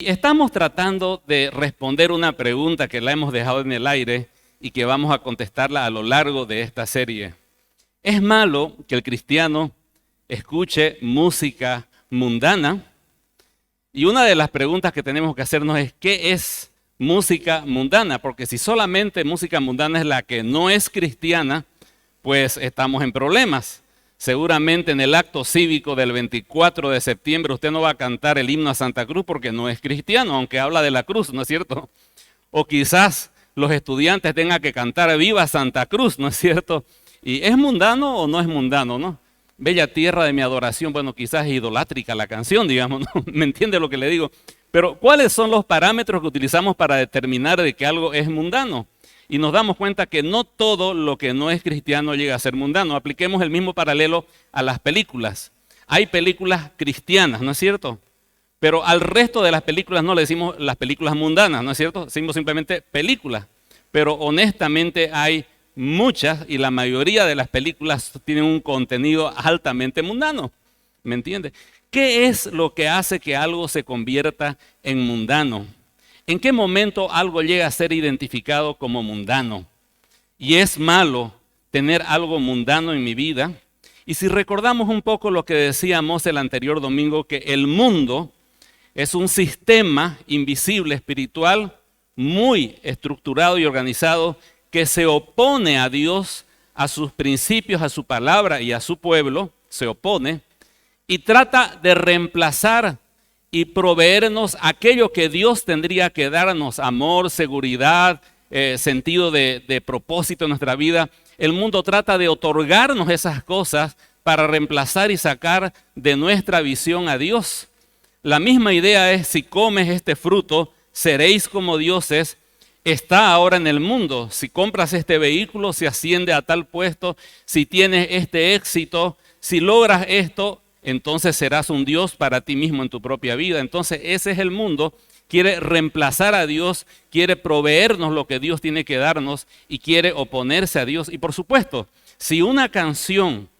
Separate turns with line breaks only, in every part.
Estamos tratando de responder una pregunta que la hemos dejado en el aire y que vamos a contestarla a lo largo de esta serie. ¿Es malo que el cristiano escuche música mundana? Y una de las preguntas que tenemos que hacernos es, ¿qué es música mundana? Porque si solamente música mundana es la que no es cristiana, pues estamos en problemas. Seguramente en el acto cívico del 24 de septiembre usted no va a cantar el himno a Santa Cruz porque no es cristiano, aunque habla de la cruz, ¿no es cierto? O quizás los estudiantes tengan que cantar Viva Santa Cruz, ¿no es cierto? ¿Y es mundano o no es mundano, no? Bella tierra de mi adoración, bueno, quizás es idolátrica la canción, digamos, ¿no? ¿Me entiende lo que le digo? Pero ¿cuáles son los parámetros que utilizamos para determinar de que algo es mundano? Y nos damos cuenta que no todo lo que no es cristiano llega a ser mundano. Apliquemos el mismo paralelo a las películas. Hay películas cristianas, ¿no es cierto? Pero al resto de las películas no le decimos las películas mundanas, ¿no es cierto? Decimos simplemente películas. Pero honestamente hay muchas y la mayoría de las películas tienen un contenido altamente mundano. ¿Me entiende? ¿Qué es lo que hace que algo se convierta en mundano? ¿En qué momento algo llega a ser identificado como mundano? Y es malo tener algo mundano en mi vida. Y si recordamos un poco lo que decíamos el anterior domingo, que el mundo es un sistema invisible, espiritual, muy estructurado y organizado, que se opone a Dios, a sus principios, a su palabra y a su pueblo, se opone, y trata de reemplazar y proveernos aquello que Dios tendría que darnos: amor, seguridad, sentido de propósito en nuestra vida. El mundo trata de otorgarnos esas cosas para reemplazar y sacar de nuestra visión a Dios. La misma idea es: si comes este fruto, seréis como dioses. Está ahora en el mundo. Si compras este vehículo, se asciende a tal puesto. Si tienes este éxito, si logras esto, entonces serás un Dios para ti mismo en tu propia vida. Entonces ese es el mundo. Quiere reemplazar a Dios, quiere proveernos lo que Dios tiene que darnos y quiere oponerse a Dios. Y por supuesto, si una canción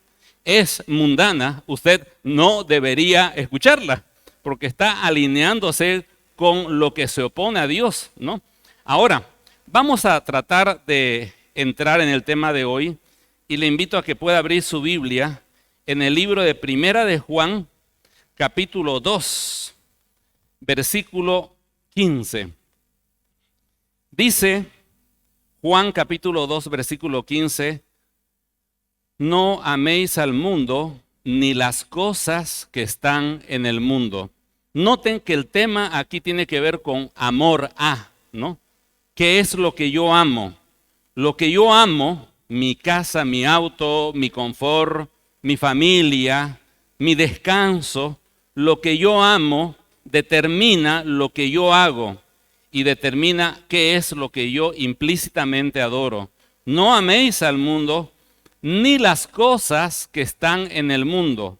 es mundana, usted no debería escucharla, porque está alineándose con lo que se opone a Dios, ¿no? Ahora, vamos a tratar de entrar en el tema de hoy y le invito a que pueda abrir su Biblia en el libro de Primera de Juan, capítulo 2, versículo 15. Dice Juan capítulo 2, versículo 15, no améis al mundo ni las cosas que están en el mundo. Noten que el tema aquí tiene que ver con amor a, ¿no? ¿Qué es lo que yo amo? Lo que yo amo, mi casa, mi auto, mi confort, mi familia, mi descanso, lo que yo amo determina lo que yo hago y determina qué es lo que yo implícitamente adoro. No améis al mundo ni las cosas que están en el mundo.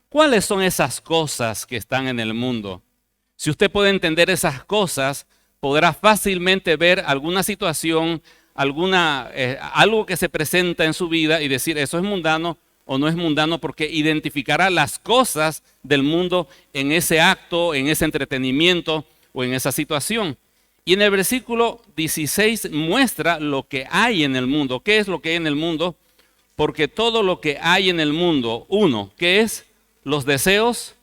¿Cuáles son esas cosas que están en el mundo? Si usted puede entender esas cosas, podrá fácilmente ver alguna situación, algo que se presenta en su vida y decir, eso es mundano o no es mundano, porque identificará las cosas del mundo en ese acto, en ese entretenimiento o en esa situación. Y en el versículo 16 muestra lo que hay en el mundo. ¿Qué es lo que hay en el mundo? Porque todo lo que hay en el mundo, uno, ¿qué es? Los deseos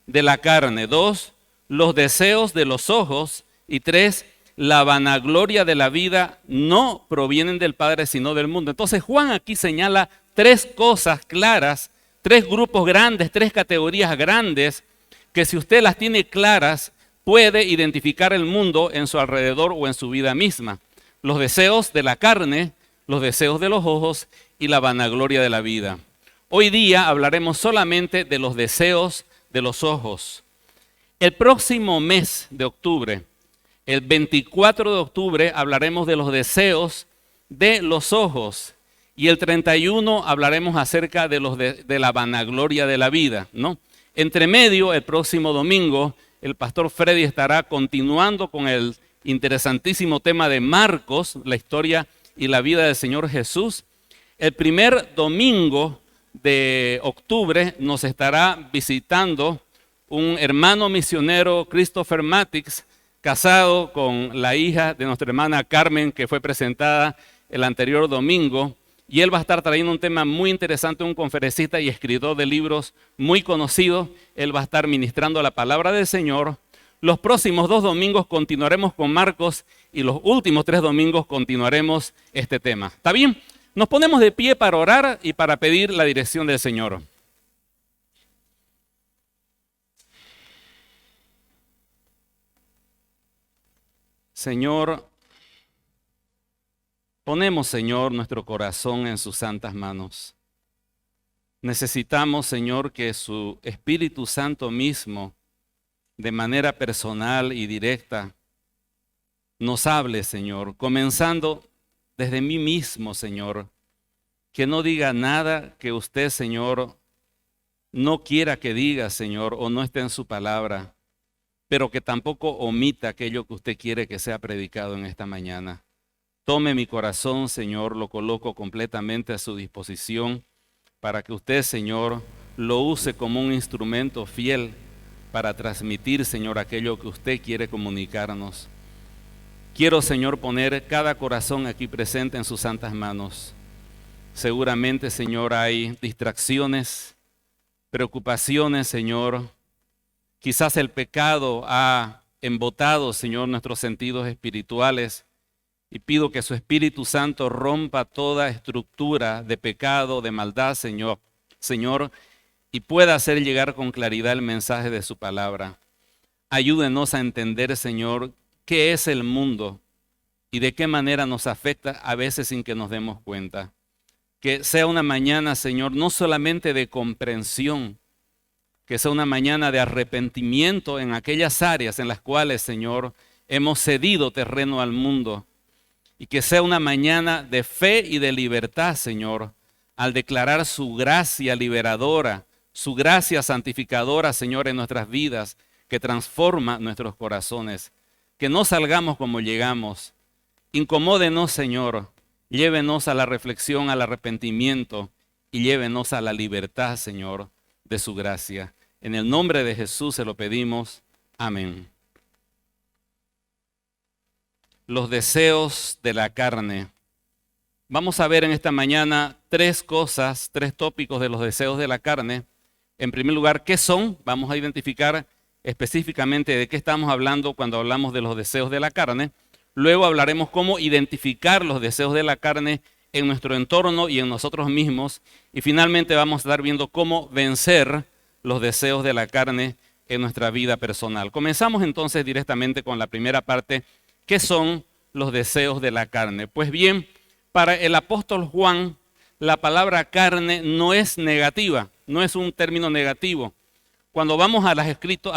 de la carne. Dos, los deseos de los ojos. Y tres, la vanagloria de la vida no provienen del Padre, sino del mundo. Entonces Juan aquí señala tres cosas claras, tres grupos grandes, tres categorías grandes, que si usted las tiene claras, puede identificar el mundo en su alrededor o en su vida misma. Los deseos de la carne, los deseos de los ojos y la vanagloria de la vida. Hoy día hablaremos solamente de los deseos de los ojos. El próximo mes de octubre, el 24 de octubre, hablaremos de los deseos de los ojos. Y el 31 hablaremos acerca de la vanagloria de la vida, ¿no? Entre medio, el próximo domingo, el pastor Freddy estará continuando con el interesantísimo tema de Marcos, la historia y la vida del Señor Jesús. El primer domingo de octubre nos estará visitando un hermano misionero, Christopher Matix, casado con la hija de nuestra hermana Carmen, que fue presentada el anterior domingo. Y él va a estar trayendo un tema muy interesante, un conferencista y escritor de libros muy conocido. Él va a estar ministrando la palabra del Señor. Los próximos 2 domingos continuaremos con Marcos y los últimos 3 domingos continuaremos este tema. ¿Está bien? Nos ponemos de pie para orar y para pedir la dirección del Señor. Señor, ponemos, Señor, nuestro corazón en sus santas manos. Necesitamos, Señor, que su Espíritu Santo mismo, de manera personal y directa, nos hable, Señor, comenzando desde mí mismo, Señor, que no diga nada que usted, Señor, no quiera que diga, Señor, o no esté en su palabra, pero que tampoco omita aquello que usted quiere que sea predicado en esta mañana. Tome mi corazón, Señor, lo coloco completamente a su disposición para que usted, Señor, lo use como un instrumento fiel para transmitir, Señor, aquello que usted quiere comunicarnos. Quiero, Señor, poner cada corazón aquí presente en sus santas manos. Seguramente, Señor, hay distracciones, preocupaciones, Señor. Quizás el pecado ha embotado, Señor, nuestros sentidos espirituales. Y pido que su Espíritu Santo rompa toda estructura de pecado, de maldad, Señor, y pueda hacer llegar con claridad el mensaje de su palabra. Ayúdenos a entender, Señor, qué es el mundo y de qué manera nos afecta a veces sin que nos demos cuenta. Que sea una mañana, Señor, no solamente de comprensión, que sea una mañana de arrepentimiento en aquellas áreas en las cuales, Señor, hemos cedido terreno al mundo. Y que sea una mañana de fe y de libertad, Señor, al declarar su gracia liberadora, su gracia santificadora, Señor, en nuestras vidas, que transforma nuestros corazones. Que no salgamos como llegamos. Incomódenos, Señor. Llévenos a la reflexión, al arrepentimiento y llévenos a la libertad, Señor, de su gracia. En el nombre de Jesús se lo pedimos. Amén. Los deseos de la carne. Vamos a ver en esta mañana 3 cosas, 3 tópicos de los deseos de la carne. En primer lugar, ¿qué son? Vamos a identificar específicamente de qué estamos hablando cuando hablamos de los deseos de la carne. Luego hablaremos cómo identificar los deseos de la carne en nuestro entorno y en nosotros mismos. Y finalmente vamos a estar viendo cómo vencer los deseos de la carne en nuestra vida personal. Comenzamos entonces directamente con la primera parte. ¿Qué son los deseos de la carne? Pues bien, para el apóstol Juan, la palabra carne no es negativa, no es un término negativo. Cuando vamos a los escritos,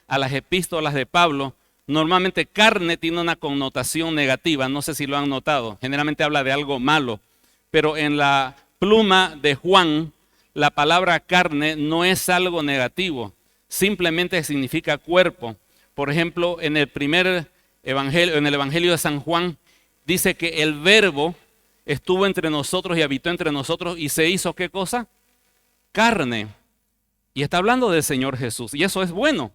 a las epístolas de Pablo, normalmente carne tiene una connotación negativa, no sé si lo han notado, generalmente habla de algo malo, pero en la pluma de Juan, la palabra carne no es algo negativo, simplemente significa cuerpo. Por ejemplo, en el Evangelio de San Juan, dice que el verbo estuvo entre nosotros y habitó entre nosotros y se hizo, ¿qué cosa? Carne. Y está hablando del Señor Jesús, y eso es bueno.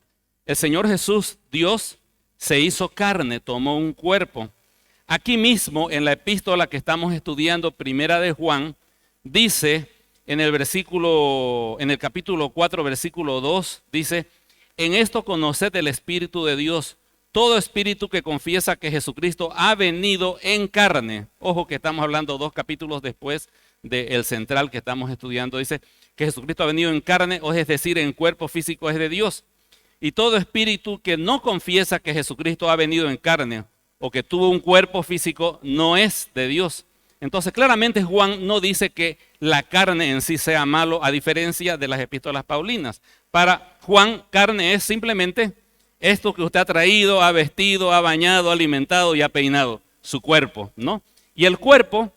El Señor Jesús, Dios, se hizo carne, tomó un cuerpo. Aquí mismo, en la epístola que estamos estudiando, primera de Juan, dice en el capítulo 4, versículo 2, dice: en esto conoced el Espíritu de Dios. Todo espíritu que confiesa que Jesucristo ha venido en carne. Ojo que estamos hablando 2 capítulos después del central que estamos estudiando. Dice que Jesucristo ha venido en carne, o es decir, en cuerpo físico, es de Dios. Y todo espíritu que no confiesa que Jesucristo ha venido en carne o que tuvo un cuerpo físico no es de Dios. Entonces claramente Juan no dice que la carne en sí sea malo, a diferencia de las epístolas paulinas. Para Juan, carne es simplemente esto que usted ha traído, ha vestido, ha bañado, ha alimentado y ha peinado, su cuerpo, ¿no? Y el cuerpo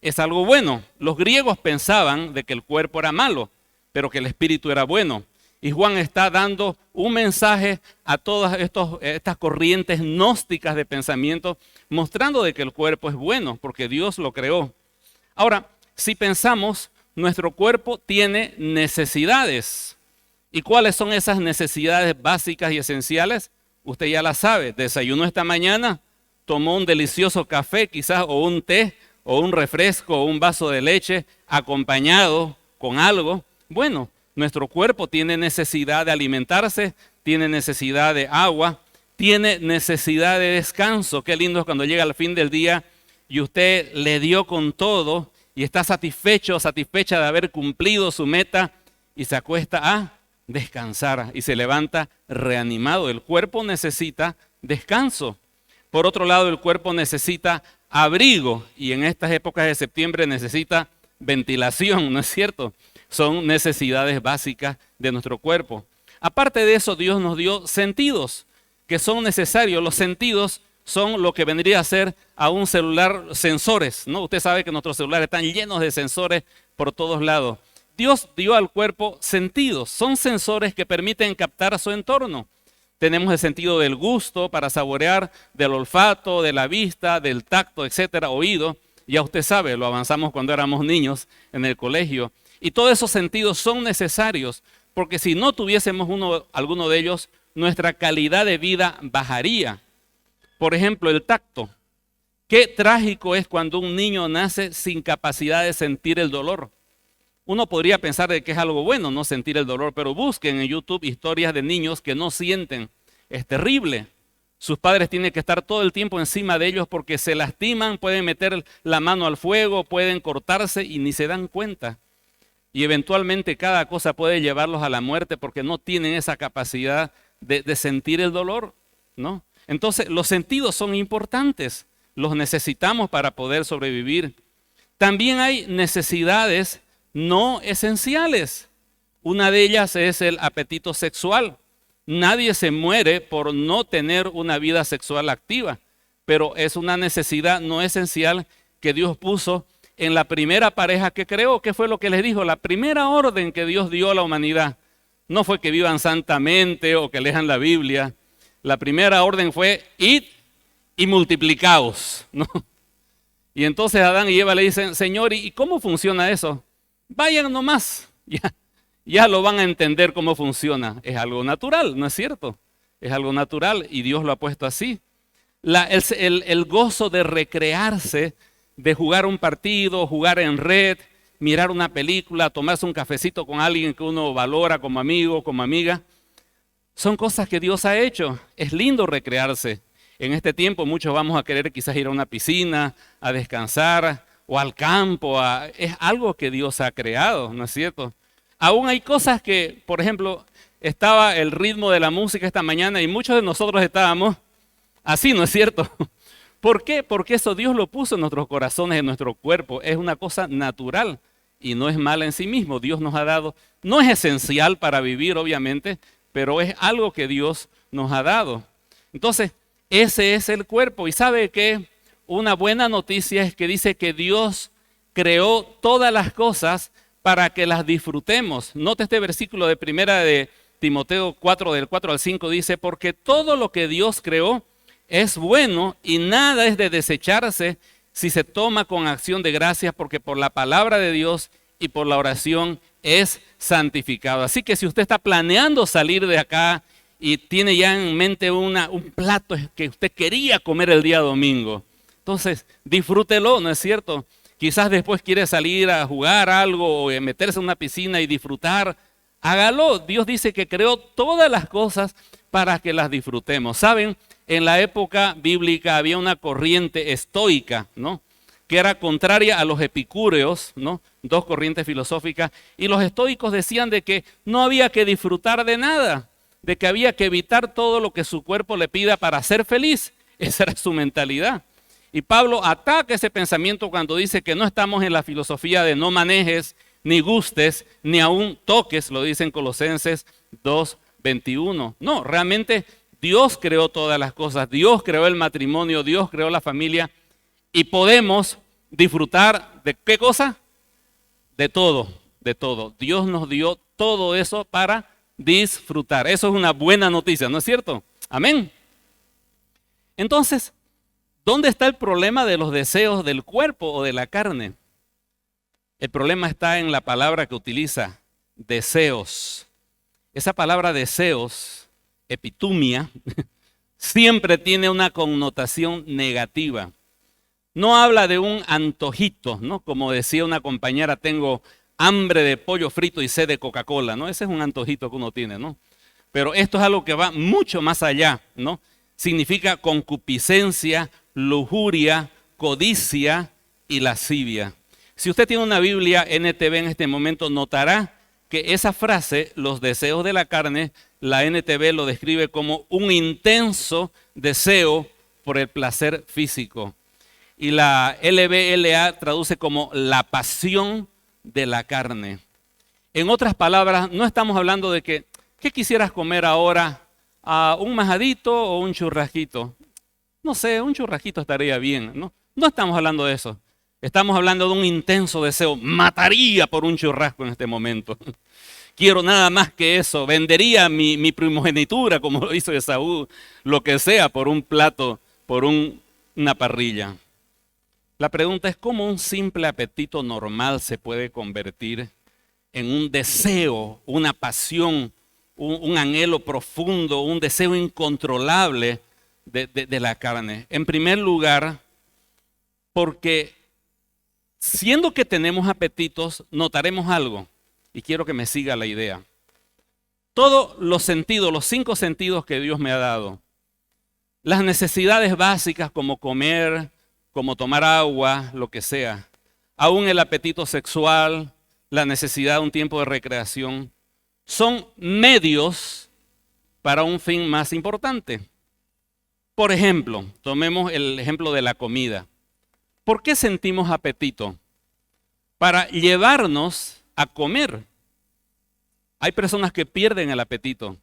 es algo bueno. Los griegos pensaban de que el cuerpo era malo, pero que el espíritu era bueno. Y Juan está dando un mensaje a todas estas corrientes gnósticas de pensamiento, mostrando de que el cuerpo es bueno, porque Dios lo creó. Ahora, si pensamos, nuestro cuerpo tiene necesidades. ¿Y cuáles son esas necesidades básicas y esenciales? Usted ya las sabe. Desayunó esta mañana, tomó un delicioso café quizás, o un té, o un refresco, o un vaso de leche, acompañado con algo. Bueno, nuestro cuerpo tiene necesidad de alimentarse, tiene necesidad de agua, tiene necesidad de descanso. Qué lindo es cuando llega al fin del día y usted le dio con todo y está satisfecho, satisfecha de haber cumplido su meta y se acuesta a descansar y se levanta reanimado. El cuerpo necesita descanso. Por otro lado, el cuerpo necesita abrigo y en estas épocas de septiembre necesita ventilación, ¿no es cierto? Son necesidades básicas de nuestro cuerpo. Aparte de eso, Dios nos dio sentidos que son necesarios. Los sentidos son lo que vendría a ser a un celular sensores, ¿no? Usted sabe que nuestros celulares están llenos de sensores por todos lados. Dios dio al cuerpo sentidos, son sensores que permiten captar su entorno. Tenemos el sentido del gusto para saborear, del olfato, de la vista, del tacto, etcétera, oído. Ya usted sabe, lo avanzamos cuando éramos niños en el colegio. Y todos esos sentidos son necesarios, porque si no tuviésemos alguno de ellos, nuestra calidad de vida bajaría. Por ejemplo, el tacto. Qué trágico es cuando un niño nace sin capacidad de sentir el dolor. Uno podría pensar de que es algo bueno no sentir el dolor, pero busquen en YouTube historias de niños que no sienten. Es terrible. Sus padres tienen que estar todo el tiempo encima de ellos porque se lastiman, pueden meter la mano al fuego, pueden cortarse y ni se dan cuenta. Y eventualmente cada cosa puede llevarlos a la muerte porque no tienen esa capacidad de sentir el dolor, ¿no? Entonces los sentidos son importantes, los necesitamos para poder sobrevivir. También hay necesidades no esenciales. Una de ellas es el apetito sexual. Nadie se muere por no tener una vida sexual activa, pero es una necesidad no esencial que Dios puso en la primera pareja que creó. ¿Qué fue lo que les dijo? La primera orden que Dios dio a la humanidad no fue que vivan santamente o que lean la Biblia. La primera orden fue id y multiplicaos, ¿no? Y entonces Adán y Eva le dicen, Señor, ¿y cómo funciona eso? Vayan nomás, ya lo van a entender cómo funciona. Es algo natural, ¿no es cierto? Es algo natural y Dios lo ha puesto así. El gozo de recrearse, de jugar un partido, jugar en red, mirar una película, tomarse un cafecito con alguien que uno valora como amigo, como amiga, son cosas que Dios ha hecho. Es lindo recrearse. En este tiempo muchos vamos a querer quizás ir a una piscina, a descansar o al campo. Es algo que Dios ha creado, ¿no es cierto? Aún hay cosas que, por ejemplo, estaba el ritmo de la música esta mañana y muchos de nosotros estábamos así, ¿no es cierto? ¿Por qué? Porque eso Dios lo puso en nuestros corazones, en nuestro cuerpo. Es una cosa natural y no es mala en sí mismo. Dios nos ha dado, no es esencial para vivir, obviamente, pero es algo que Dios nos ha dado. Entonces, ese es el cuerpo. Y ¿sabe qué? Una buena noticia es que dice que Dios creó todas las cosas para que las disfrutemos. Note este versículo de primera de Timoteo 4, del 4 al 5, dice, porque todo lo que Dios creó es bueno y nada es de desecharse si se toma con acción de gracias, porque por la palabra de Dios y por la oración es santificado. Así que si usted está planeando salir de acá y tiene ya en mente un plato que usted quería comer el día domingo, entonces disfrútelo, ¿no es cierto? Quizás después quiere salir a jugar algo o meterse en una piscina y disfrutar. Hágalo. Dios dice que creó todas las cosas para que las disfrutemos. ¿Saben? En la época bíblica había una corriente estoica, ¿no? Que era contraria a los epicúreos, ¿no? Dos corrientes filosóficas. Y los estoicos decían de que no había que disfrutar de nada, de que había que evitar todo lo que su cuerpo le pida para ser feliz. Esa era su mentalidad. Y Pablo ataca ese pensamiento cuando dice que no estamos en la filosofía de no manejes, ni gustes, ni aún toques, lo dice en Colosenses 2:21. No, realmente Dios creó todas las cosas, Dios creó el matrimonio, Dios creó la familia y podemos disfrutar de ¿qué cosa? De todo, de todo. Dios nos dio todo eso para disfrutar. Eso es una buena noticia, ¿no es cierto? Amén. Entonces, ¿dónde está el problema de los deseos del cuerpo o de la carne? El problema está en la palabra que utiliza, deseos. esa palabra deseos, epitumia, siempre tiene una connotación negativa. No habla de un antojito, ¿no? Como decía una compañera, tengo hambre de pollo frito y sed de Coca-Cola, ¿no? Ese es un antojito que uno tiene, ¿no? Pero esto es algo que va mucho más allá, ¿no? Significa concupiscencia, lujuria, codicia y lascivia. Si usted tiene una Biblia NTV en este momento, notará que esa frase, los deseos de la carne, la NTV lo describe como un intenso deseo por el placer físico. Y la LBLA traduce como la pasión de la carne. En otras palabras, no estamos hablando de que, ¿qué quisieras comer ahora? ¿Un majadito o un churrasquito? No sé, un churrasquito estaría bien, ¿no? No estamos hablando de eso. Estamos hablando de un intenso deseo. Mataría por un churrasco en este momento. Quiero nada más que eso. Vendería mi primogenitura, como lo hizo Esaú, lo que sea, por un plato, por una parrilla. La pregunta es, ¿cómo un simple apetito normal se puede convertir en un deseo, una pasión, un anhelo profundo, un deseo incontrolable de la carne? En primer lugar, porque siendo que tenemos apetitos, notaremos algo, y quiero que me siga la idea. Todos los sentidos, los 5 sentidos que Dios me ha dado, las necesidades básicas como comer, como tomar agua, lo que sea, aún el apetito sexual, la necesidad de un tiempo de recreación, son medios para un fin más importante. Por ejemplo, tomemos el ejemplo de la comida. ¿Por qué sentimos apetito? Para llevarnos a comer. Hay personas que pierden el apetito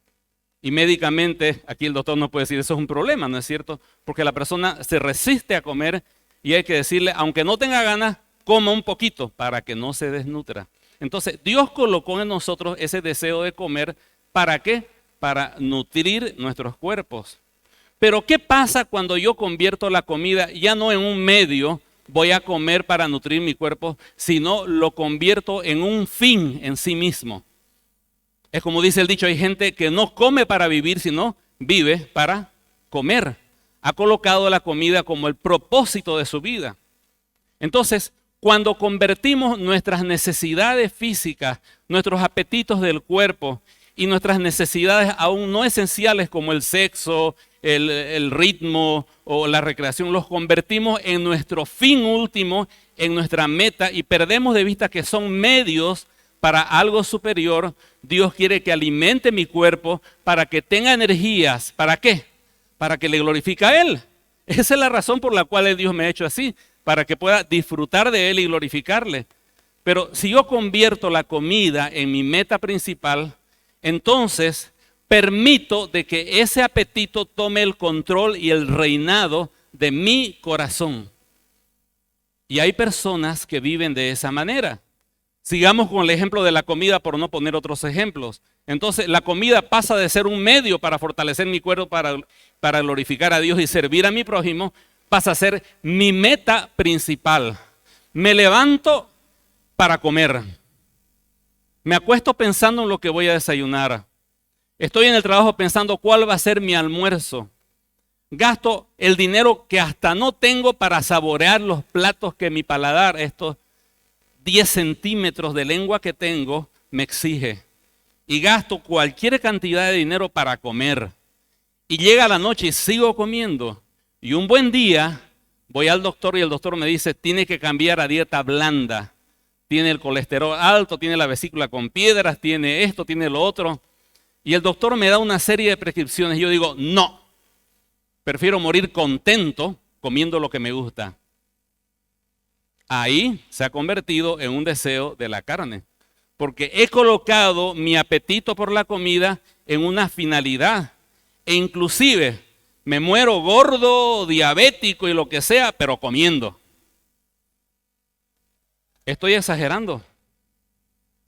y médicamente, aquí el doctor no puede decir eso es un problema, ¿no es cierto? Porque la persona se resiste a comer y hay que decirle, aunque no tenga ganas, coma un poquito para que no se desnutra. Entonces, Dios colocó en nosotros ese deseo de comer, ¿para qué? Para nutrir nuestros cuerpos. Pero ¿qué pasa cuando yo convierto la comida ya no en un medio, voy a comer para nutrir mi cuerpo, sino lo convierto en un fin en sí mismo? Es como dice el dicho, hay gente que no come para vivir, sino vive para comer. Ha colocado la comida como el propósito de su vida. Entonces, cuando convertimos nuestras necesidades físicas, nuestros apetitos del cuerpo y nuestras necesidades aún no esenciales como el sexo, el ritmo o la recreación, los convertimos en nuestro fin último, en nuestra meta y perdemos de vista que son medios para algo superior. Dios quiere que alimente mi cuerpo para que tenga energías. ¿Para qué? Para que le glorifique a Él. Esa es la razón por la cual Dios me ha hecho así, para que pueda disfrutar de Él y glorificarle. Pero si yo convierto la comida en mi meta principal, entonces permito de que ese apetito tome el control y el reinado de mi corazón. Y hay personas que viven de esa manera. Sigamos con el ejemplo de la comida por no poner otros ejemplos. Entonces la comida pasa de ser un medio para fortalecer mi cuerpo, para glorificar a Dios y servir a mi prójimo, pasa a ser mi meta principal. Me levanto para comer. Me acuesto pensando en lo que voy a desayunar. Estoy en el trabajo pensando cuál va a ser mi almuerzo. Gasto el dinero que hasta no tengo para saborear los platos que mi paladar, estos 10 centímetros de lengua que tengo, me exige. Y gasto cualquier cantidad de dinero para comer. Y llega la noche y sigo comiendo. Y un buen día voy al doctor y el doctor me dice, tiene que cambiar a dieta blanda. Tiene el colesterol alto, tiene la vesícula con piedras, tiene esto, tiene lo otro. Y el doctor me da una serie de prescripciones. Y yo digo, no, prefiero morir contento comiendo lo que me gusta. Ahí se ha convertido en un deseo de la carne. Porque he colocado mi apetito por la comida en una finalidad. E inclusive me muero gordo, diabético y lo que sea, pero comiendo. ¿Estoy exagerando?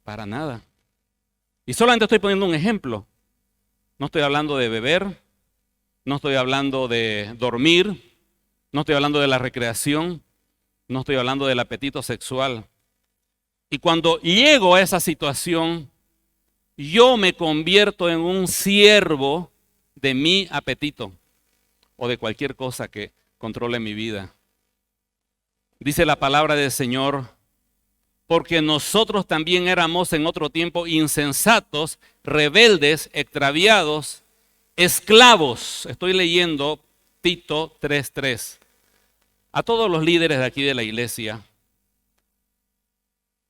Para nada. Y solamente estoy poniendo un ejemplo. No estoy hablando de beber, no estoy hablando de dormir, no estoy hablando de la recreación, no estoy hablando del apetito sexual. Y cuando llego a esa situación, yo me convierto en un siervo de mi apetito o de cualquier cosa que controle mi vida. Dice la palabra del Señor, porque nosotros también éramos en otro tiempo insensatos, rebeldes, extraviados, esclavos. Estoy leyendo Tito 3:3. A todos los líderes de aquí de la iglesia,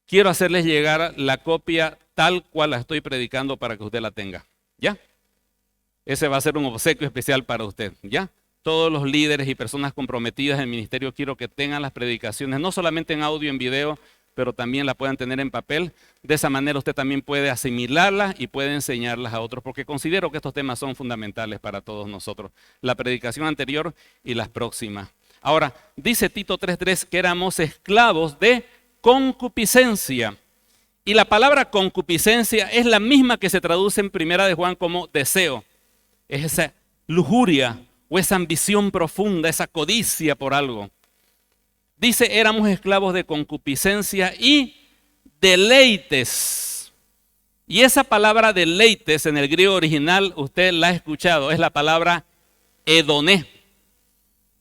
quiero hacerles llegar la copia tal cual la estoy predicando para que usted la tenga. ¿Ya? Ese va a ser un obsequio especial para usted. ¿Ya? Todos los líderes y personas comprometidas en el ministerio quiero que tengan las predicaciones, no solamente en audio, en video, pero también la puedan tener en papel. De esa manera usted también puede asimilarlas y puede enseñarlas a otros, porque considero que estos temas son fundamentales para todos nosotros. La predicación anterior y las próximas. Ahora, dice Tito 3:3 que éramos esclavos de concupiscencia. Y la palabra concupiscencia es la misma que se traduce en Primera de Juan como deseo. Es esa lujuria o esa ambición profunda, esa codicia por algo. Dice, éramos esclavos de concupiscencia y deleites. Y esa palabra deleites en el griego original, usted la ha escuchado, es la palabra hedoné,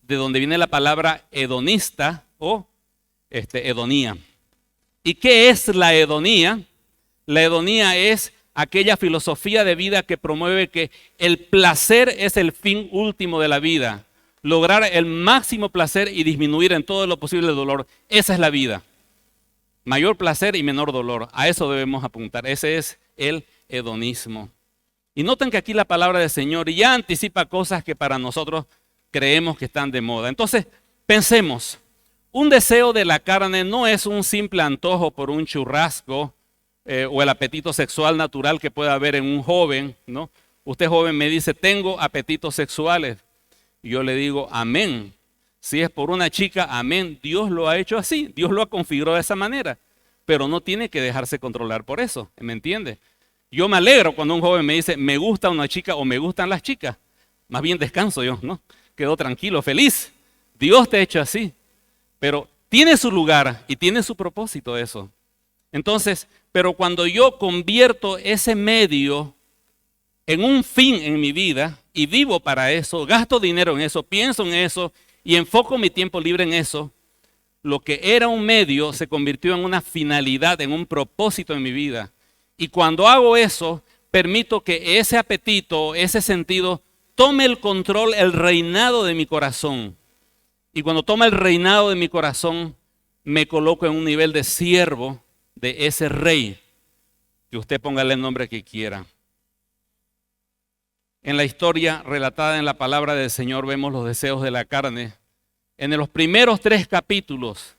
de donde viene la palabra hedonista o hedonía. ¿Y qué es la hedonía? La hedonía es aquella filosofía de vida que promueve que el placer es el fin último de la vida. Lograr el máximo placer y disminuir en todo lo posible el dolor. Esa es la vida. Mayor placer y menor dolor. A eso debemos apuntar. Ese es el hedonismo. Y noten que aquí la palabra del Señor ya anticipa cosas que para nosotros creemos que están de moda. Entonces, pensemos. Un deseo de la carne no es un simple antojo por un churrasco o el apetito sexual natural que pueda haber en un joven, ¿no? Usted joven me dice, tengo apetitos sexuales. Y yo le digo, amén. Si es por una chica, amén. Dios lo ha hecho así, Dios lo ha configurado de esa manera. Pero no tiene que dejarse controlar por eso, ¿me entiende? Yo me alegro cuando un joven me dice, me gusta una chica o me gustan las chicas. Más bien descanso yo, ¿no? Quedo tranquilo, feliz. Dios te ha hecho así. Pero tiene su lugar y tiene su propósito eso. Entonces, pero cuando yo convierto ese medio en un fin en mi vida y vivo para eso, gasto dinero en eso, pienso en eso y enfoco mi tiempo libre en eso, lo que era un medio se convirtió en una finalidad, en un propósito en mi vida. Y cuando hago eso, permito que ese apetito, ese sentido, tome el control, el reinado de mi corazón. Y cuando toma el reinado de mi corazón, me coloco en un nivel de siervo de ese rey. Que usted póngale el nombre que quiera. En la historia relatada en la palabra del Señor vemos los deseos de la carne. En los primeros 3 capítulos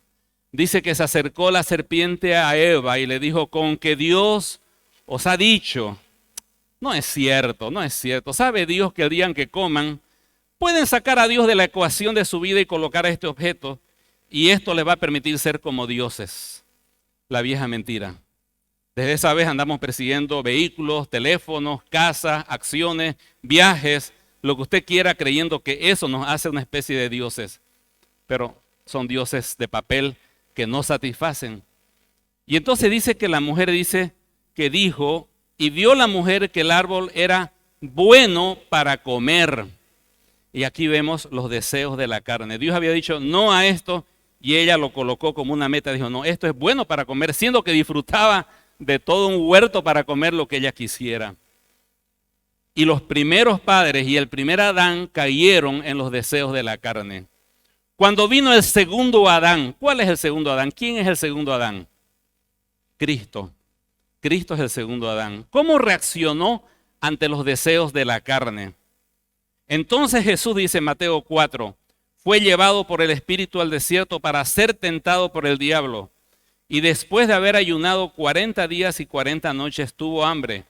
dice que se acercó la serpiente a Eva y le dijo, con que Dios os ha dicho. No es cierto, no es cierto. ¿Sabe Dios que el día en que coman, pueden sacar a Dios de la ecuación de su vida y colocar a este objeto? Y esto les va a permitir ser como dioses. La vieja mentira. Desde esa vez andamos persiguiendo vehículos, teléfonos, casas, acciones, viajes, lo que usted quiera, creyendo que eso nos hace una especie de dioses. Pero son dioses de papel que no satisfacen. Y entonces dice que la mujer dice que dijo, y vio la mujer que el árbol era bueno para comer. Y aquí vemos los deseos de la carne. Dios había dicho no a esto y ella lo colocó como una meta. Dijo, no, esto es bueno para comer, siendo que disfrutaba de todo un huerto para comer lo que ella quisiera. Y los primeros padres y el primer Adán cayeron en los deseos de la carne. Cuando vino el segundo Adán, ¿cuál es el segundo Adán? ¿Quién es el segundo Adán? Cristo. Cristo es el segundo Adán. ¿Cómo reaccionó ante los deseos de la carne? Entonces Jesús dice en Mateo 4, fue llevado por el Espíritu al desierto para ser tentado por el diablo. Y después de haber ayunado 40 días y 40 noches tuvo hambre.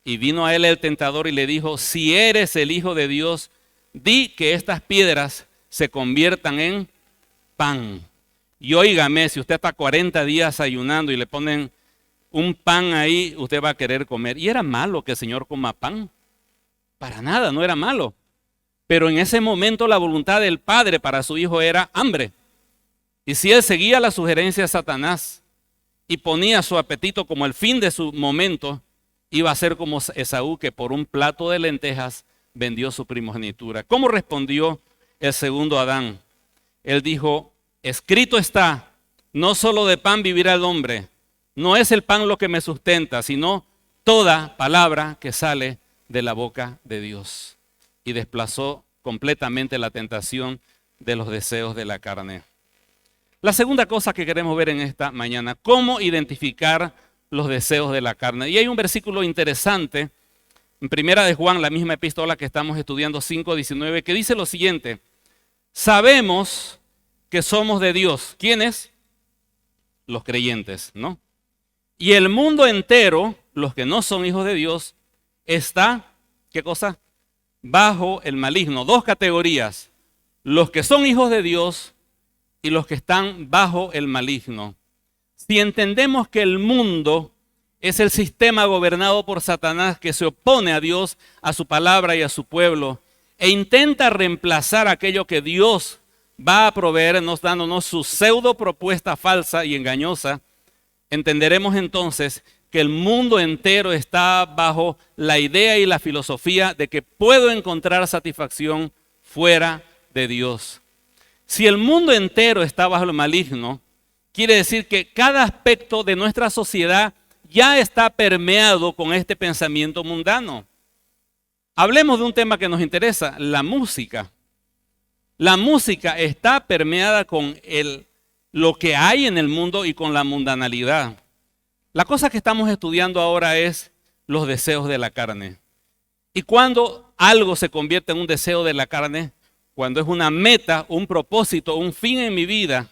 Y vino a él el tentador y le dijo, si eres el Hijo de Dios, di que estas piedras se conviertan en pan. Y óigame, si usted está 40 días ayunando y le ponen un pan ahí, usted va a querer comer. ¿Y era malo que el Señor coma pan? Para nada, no era malo. Pero en ese momento la voluntad del Padre para su Hijo era hambre. Y si él seguía la sugerencia de Satanás y ponía su apetito como el fin de su momento, iba a ser como Esaú, que por un plato de lentejas vendió su primogenitura. ¿Cómo respondió el segundo Adán? Él dijo, escrito está, no solo de pan vivirá el hombre, no es el pan lo que me sustenta, sino toda palabra que sale de la boca de Dios. Y desplazó completamente la tentación de los deseos de la carne. La segunda cosa que queremos ver en esta mañana, cómo identificar los deseos de la carne. Y hay un versículo interesante en Primera de Juan, la misma epístola que estamos estudiando, 5:19, que dice lo siguiente: sabemos que somos de Dios. ¿Quiénes? Los creyentes, ¿no? Y el mundo entero, los que no son hijos de Dios, está, ¿qué cosa? Bajo el maligno. Dos categorías: los que son hijos de Dios y los que están bajo el maligno. Si entendemos que el mundo es el sistema gobernado por Satanás que se opone a Dios, a su palabra y a su pueblo, e intenta reemplazar aquello que Dios va a proveernos, dándonos su pseudo propuesta falsa y engañosa, entenderemos entonces que el mundo entero está bajo la idea y la filosofía de que puedo encontrar satisfacción fuera de Dios. Si el mundo entero está bajo el maligno, quiere decir que cada aspecto de nuestra sociedad ya está permeado con este pensamiento mundano. Hablemos de un tema que nos interesa, la música. La música está permeada con lo que hay en el mundo y con la mundanalidad. La cosa que estamos estudiando ahora es los deseos de la carne. Y cuando algo se convierte en un deseo de la carne, cuando es una meta, un propósito, un fin en mi vida,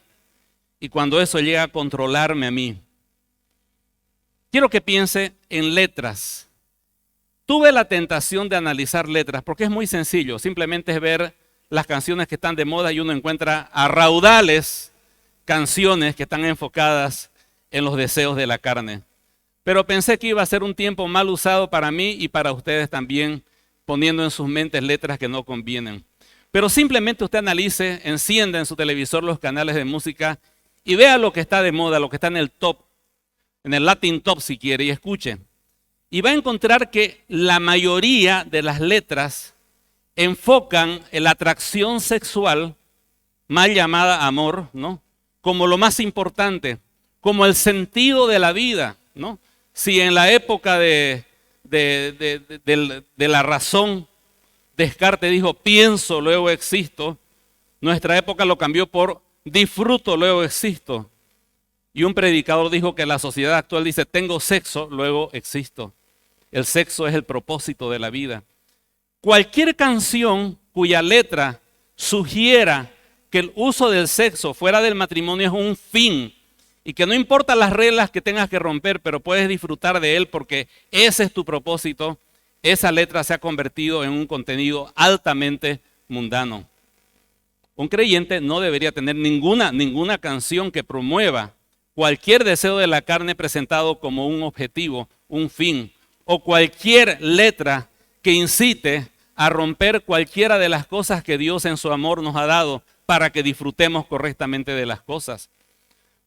y cuando eso llega a controlarme a mí. Quiero que piense en letras. Tuve la tentación de analizar letras porque es muy sencillo. Simplemente es ver las canciones que están de moda y uno encuentra a raudales canciones que están enfocadas en los deseos de la carne. Pero pensé que iba a ser un tiempo mal usado para mí y para ustedes también, poniendo en sus mentes letras que no convienen. Pero simplemente usted analice, encienda en su televisor los canales de música y vea lo que está de moda, lo que está en el top, en el Latin Top si quiere, y escuche. Y va a encontrar que la mayoría de las letras enfocan en la atracción sexual, mal llamada amor, ¿no? Como lo más importante, como el sentido de la vida, ¿no? Si en la época de la razón, Descartes dijo, pienso, luego existo, nuestra época lo cambió por disfruto, luego existo. Y un predicador dijo que la sociedad actual dice, tengo sexo, luego existo. El sexo es el propósito de la vida. Cualquier canción cuya letra sugiera que el uso del sexo fuera del matrimonio es un fin y que no importa las reglas que tengas que romper, pero puedes disfrutar de él porque ese es tu propósito, esa letra se ha convertido en un contenido altamente mundano. Un creyente no debería tener ninguna canción que promueva cualquier deseo de la carne presentado como un objetivo, un fin, o cualquier letra que incite a romper cualquiera de las cosas que Dios en su amor nos ha dado para que disfrutemos correctamente de las cosas.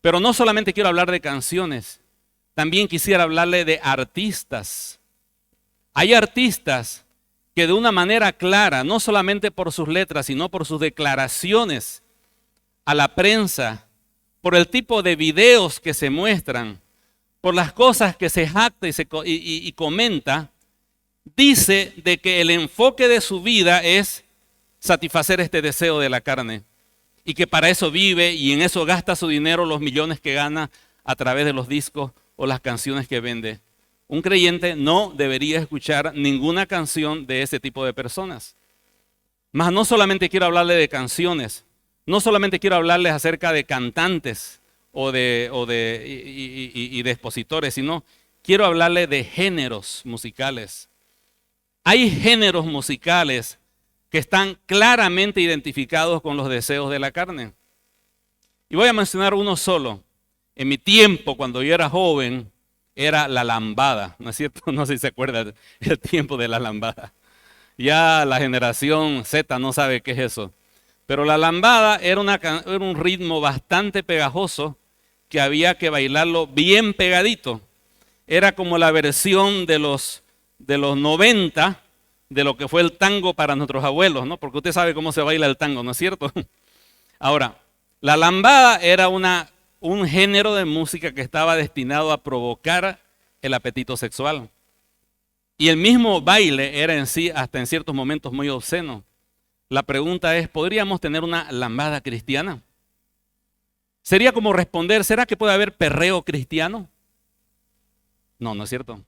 Pero no solamente quiero hablar de canciones, también quisiera hablarle de artistas. Hay artistas que de una manera clara, no solamente por sus letras, sino por sus declaraciones a la prensa, por el tipo de videos que se muestran, por las cosas que se jacta y comenta, dice de que el enfoque de su vida es satisfacer este deseo de la carne y que para eso vive y en eso gasta su dinero, los millones que gana a través de los discos o las canciones que vende. Un creyente no debería escuchar ninguna canción de ese tipo de personas. Mas no solamente quiero hablarle de canciones, no solamente quiero hablarles acerca de cantantes y de expositores, sino quiero hablarle de géneros musicales. Hay géneros musicales que están claramente identificados con los deseos de la carne. Y voy a mencionar uno solo. En mi tiempo, cuando yo era joven, era la lambada, ¿no es cierto? No sé si se acuerdan el tiempo de la lambada. Ya la generación Z no sabe qué es eso. Pero la lambada era un ritmo bastante pegajoso que había que bailarlo bien pegadito. era como la versión de los 90 de lo que fue el tango para nuestros abuelos, ¿no? Porque usted sabe cómo se baila el tango, ¿no es cierto? Ahora, la lambada era un género de música que estaba destinado a provocar el apetito sexual. Y el mismo baile era en sí, hasta en ciertos momentos, muy obsceno. La pregunta es, ¿podríamos tener una lambada cristiana? Sería como responder, ¿será que puede haber perreo cristiano? No, no es cierto.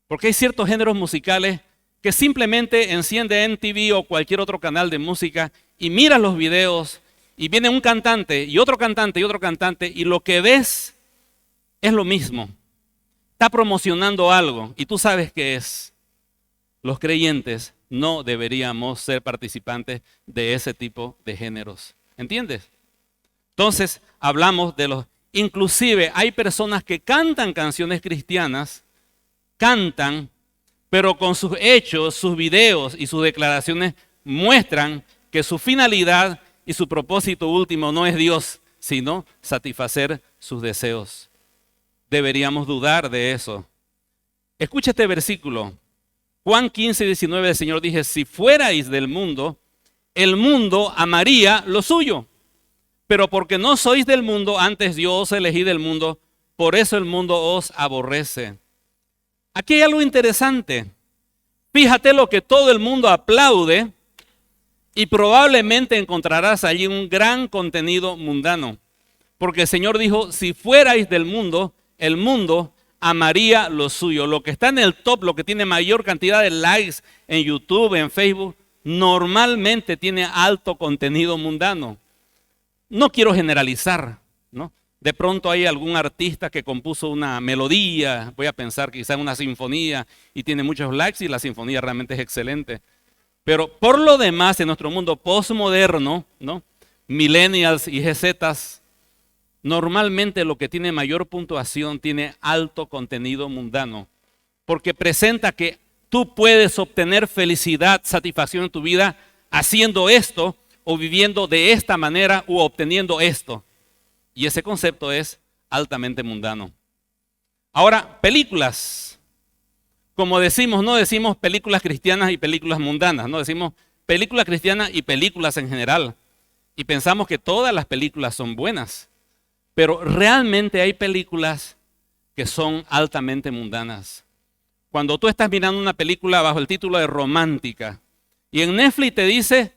Porque hay ciertos géneros musicales que simplemente enciende MTV o cualquier otro canal de música y miras los videos y viene un cantante y otro cantante y otro cantante y lo que ves es lo mismo. Está promocionando algo y tú sabes qué es. Los creyentes no deberíamos ser participantes de ese tipo de géneros. ¿Entiendes? Entonces hablamos de los... Inclusive hay personas que cantan canciones cristianas, cantan, pero con sus hechos, sus videos y sus declaraciones muestran que su finalidad y su propósito último no es Dios, sino satisfacer sus deseos. Deberíamos dudar de eso. Escucha este versículo. Juan 15, 19, el Señor dice, si fuerais del mundo, el mundo amaría lo suyo. Pero porque no sois del mundo, antes yo os elegí del mundo, por eso el mundo os aborrece. Aquí hay algo interesante. Fíjate lo que todo el mundo aplaude y probablemente encontrarás allí un gran contenido mundano. Porque el Señor dijo, si fuerais del mundo, el mundo amaría lo suyo. Lo que está en el top, lo que tiene mayor cantidad de likes en YouTube, en Facebook, normalmente tiene alto contenido mundano. No quiero generalizar, ¿no? De pronto hay algún artista que compuso una melodía, voy a pensar quizás una sinfonía y tiene muchos likes y la sinfonía realmente es excelente. Pero por lo demás, en nuestro mundo postmoderno, ¿no? Millennials y GZs, normalmente lo que tiene mayor puntuación tiene alto contenido mundano, porque presenta que tú puedes obtener felicidad, satisfacción en tu vida haciendo esto o viviendo de esta manera o obteniendo esto. Y ese concepto es altamente mundano. Ahora, películas. Como decimos, no decimos películas cristianas y películas mundanas, no decimos películas cristianas y películas en general. Y pensamos que todas las películas son buenas. Pero realmente hay películas que son altamente mundanas. Cuando tú estás mirando una película bajo el título de romántica y en Netflix te dice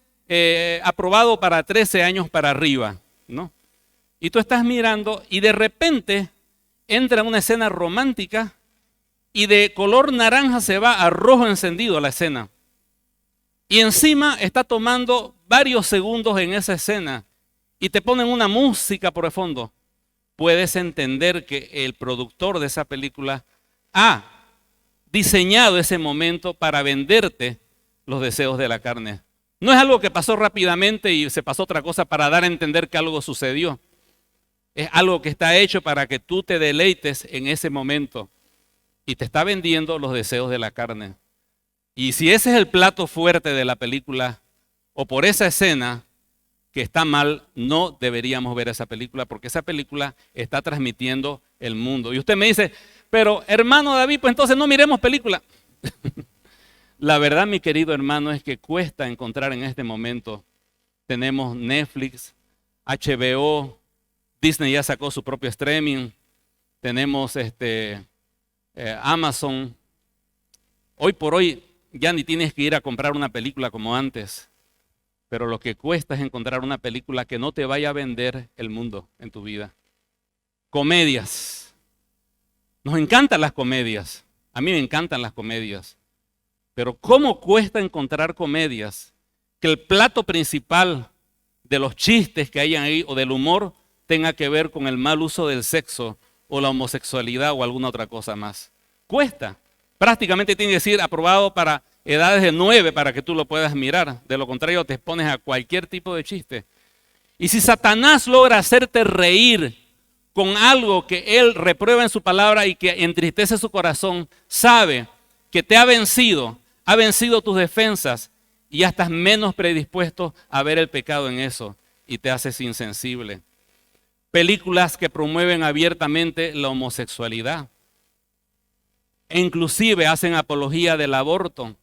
aprobado para 13 años para arriba, ¿no? Y tú estás mirando y de repente entra una escena romántica y de color naranja se va a rojo encendido la escena. Y encima está tomando varios segundos en esa escena y te ponen una música por el fondo. Puedes entender que el productor de esa película ha diseñado ese momento para venderte los deseos de la carne. No es algo que pasó rápidamente y se pasó otra cosa para dar a entender que algo sucedió. Es algo que está hecho para que tú te deleites en ese momento y te está vendiendo los deseos de la carne. Y si ese es el plato fuerte de la película o por esa escena que está mal, no deberíamos ver esa película porque esa película está transmitiendo el mundo. Y usted me dice, pero hermano David, pues entonces no miremos película. La verdad, mi querido hermano, es que cuesta encontrar en este momento. Tenemos Netflix, HBO, Disney ya sacó su propio streaming, tenemos Amazon. Hoy por hoy ya ni tienes que ir a comprar una película como antes, pero lo que cuesta es encontrar una película que no te vaya a vender el mundo en tu vida. Comedias. Nos encantan las comedias. A mí me encantan las comedias. Pero ¿cómo cuesta encontrar comedias que el plato principal de los chistes que hayan ahí o del humor tenga que ver con el mal uso del sexo o la homosexualidad o alguna otra cosa más? Cuesta. Prácticamente tiene que ser aprobado para edades de 9 para que tú lo puedas mirar. De lo contrario te expones a cualquier tipo de chiste. Y si Satanás logra hacerte reír con algo que él reprueba en su palabra y que entristece su corazón, sabe que te ha vencido tus defensas y ya estás menos predispuesto a ver el pecado en eso y te haces insensible. Películas que promueven abiertamente la homosexualidad. e inclusive hacen apología del aborto.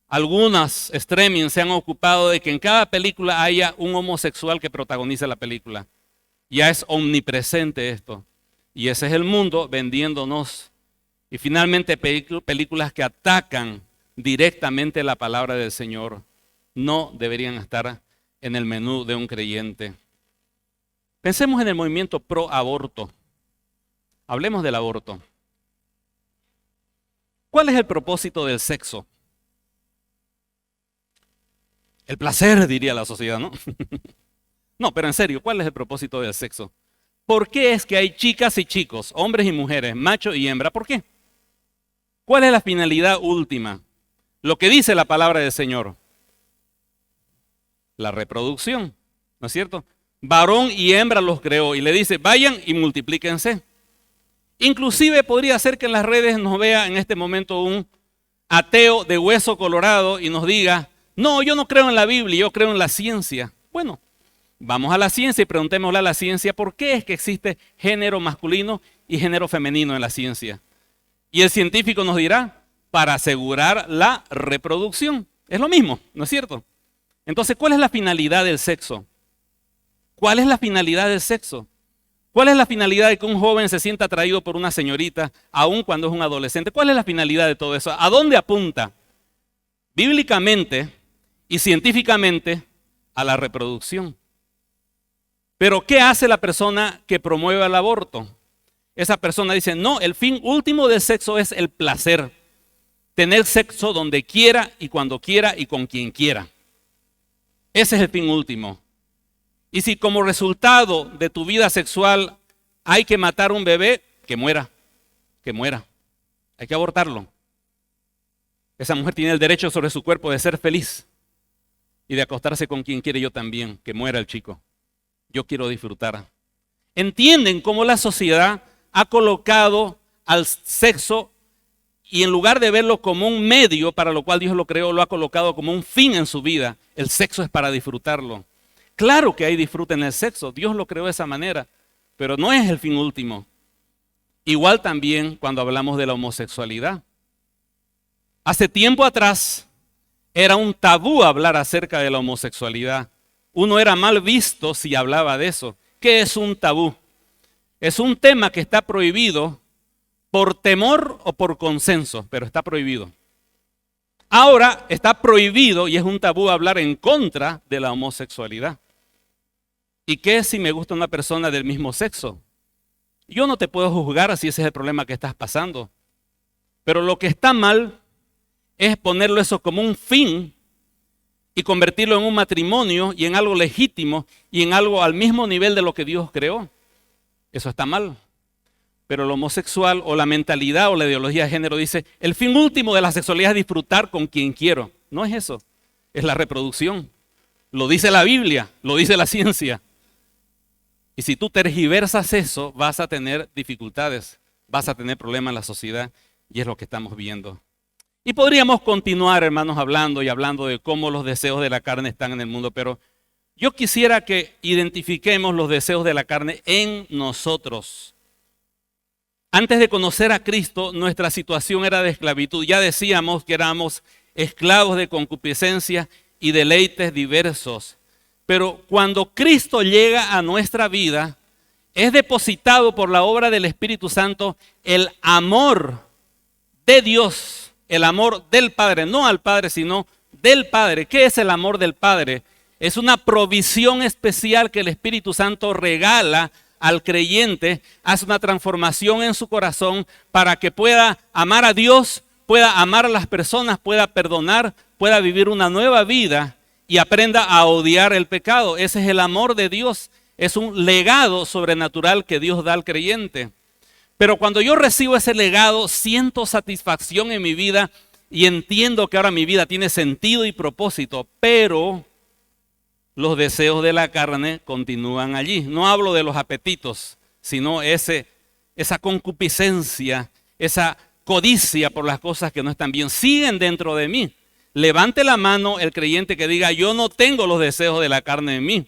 Algunas streaming se han ocupado de que en cada película haya un homosexual que protagonice la película. Ya es omnipresente esto. Y ese es el mundo vendiéndonos. Y finalmente películas que atacan directamente la palabra del Señor no deberían estar en el menú de un creyente. Pensemos en el movimiento pro aborto. Hablemos del aborto. ¿Cuál es el propósito del sexo? El placer, diría la sociedad, ¿no? No, pero en serio, ¿cuál es el propósito del sexo? ¿Por qué es que hay chicas y chicos, hombres y mujeres, macho y hembra? ¿Por qué? ¿Cuál es la finalidad última? Lo que dice la palabra del Señor. La reproducción, ¿no es cierto? Varón y hembra los creó y le dice, vayan y multiplíquense. Inclusive podría ser que en las redes nos vea en este momento un ateo de hueso colorado y nos diga, no, yo no creo en la Biblia, yo creo en la ciencia. Bueno, vamos a la ciencia y preguntémosle a la ciencia por qué es que existe género masculino y género femenino en la ciencia. Y el científico nos dirá, para asegurar la reproducción. Es lo mismo, ¿no es cierto? Entonces, ¿cuál es la finalidad del sexo? ¿Cuál es la finalidad del sexo? ¿Cuál es la finalidad de que un joven se sienta atraído por una señorita, aun cuando es un adolescente? ¿Cuál es la finalidad de todo eso? ¿A dónde apunta? Bíblicamente y científicamente a la reproducción. Pero ¿qué hace la persona que promueve el aborto? Esa persona dice, no, el fin último del sexo es el placer. Tener sexo donde quiera y cuando quiera y con quien quiera. Ese es el fin último. Y si como resultado de tu vida sexual hay que matar un bebé, que muera, que muera. Hay que abortarlo. Esa mujer tiene el derecho sobre su cuerpo de ser feliz y de acostarse con quien quiere, yo también, que muera el chico. Yo quiero disfrutar. ¿Entienden cómo la sociedad ha colocado al sexo y en lugar de verlo como un medio para lo cual Dios lo creó, lo ha colocado como un fin en su vida? El sexo es para disfrutarlo. Claro que hay disfrute en el sexo, Dios lo creó de esa manera, pero no es el fin último. Igual también cuando hablamos de la homosexualidad. Hace tiempo atrás era un tabú hablar acerca de la homosexualidad. Uno era mal visto si hablaba de eso. ¿Qué es un tabú? Es un tema que está prohibido por temor o por consenso, pero está prohibido. Ahora está prohibido y es un tabú hablar en contra de la homosexualidad. ¿Y qué si me gusta una persona del mismo sexo? Yo no te puedo juzgar si ese es el problema que estás pasando. Pero lo que está mal es ponerlo eso como un fin y convertirlo en un matrimonio y en algo legítimo y en algo al mismo nivel de lo que Dios creó. Eso está mal. Pero lo homosexual o la mentalidad o la ideología de género dice, el fin último de la sexualidad es disfrutar con quien quiero. No es eso, es la reproducción. Lo dice la Biblia, lo dice la ciencia. Y si tú tergiversas eso, vas a tener dificultades, vas a tener problemas en la sociedad y es lo que estamos viendo. Y podríamos continuar, hermanos, hablando de cómo los deseos de la carne están en el mundo, pero yo quisiera que identifiquemos los deseos de la carne en nosotros. Antes de conocer a Cristo, nuestra situación era de esclavitud. Ya decíamos que éramos esclavos de concupiscencia y deleites diversos. Pero cuando Cristo llega a nuestra vida, es depositado por la obra del Espíritu Santo el amor de Dios, el amor del Padre, no al Padre, sino del Padre. ¿Qué es el amor del Padre? Es una provisión especial que el Espíritu Santo regala al creyente, hace una transformación en su corazón para que pueda amar a Dios, pueda amar a las personas, pueda perdonar, pueda vivir una nueva vida y aprenda a odiar el pecado. Ese es el amor de Dios, es un legado sobrenatural que Dios da al creyente. Pero cuando yo recibo ese legado, siento satisfacción en mi vida y entiendo que ahora mi vida tiene sentido y propósito, pero los deseos de la carne continúan allí. No hablo de los apetitos, sino esa concupiscencia, esa codicia por las cosas que no están bien, siguen dentro de mí. Levante la mano el creyente que diga, yo no tengo los deseos de la carne en mí.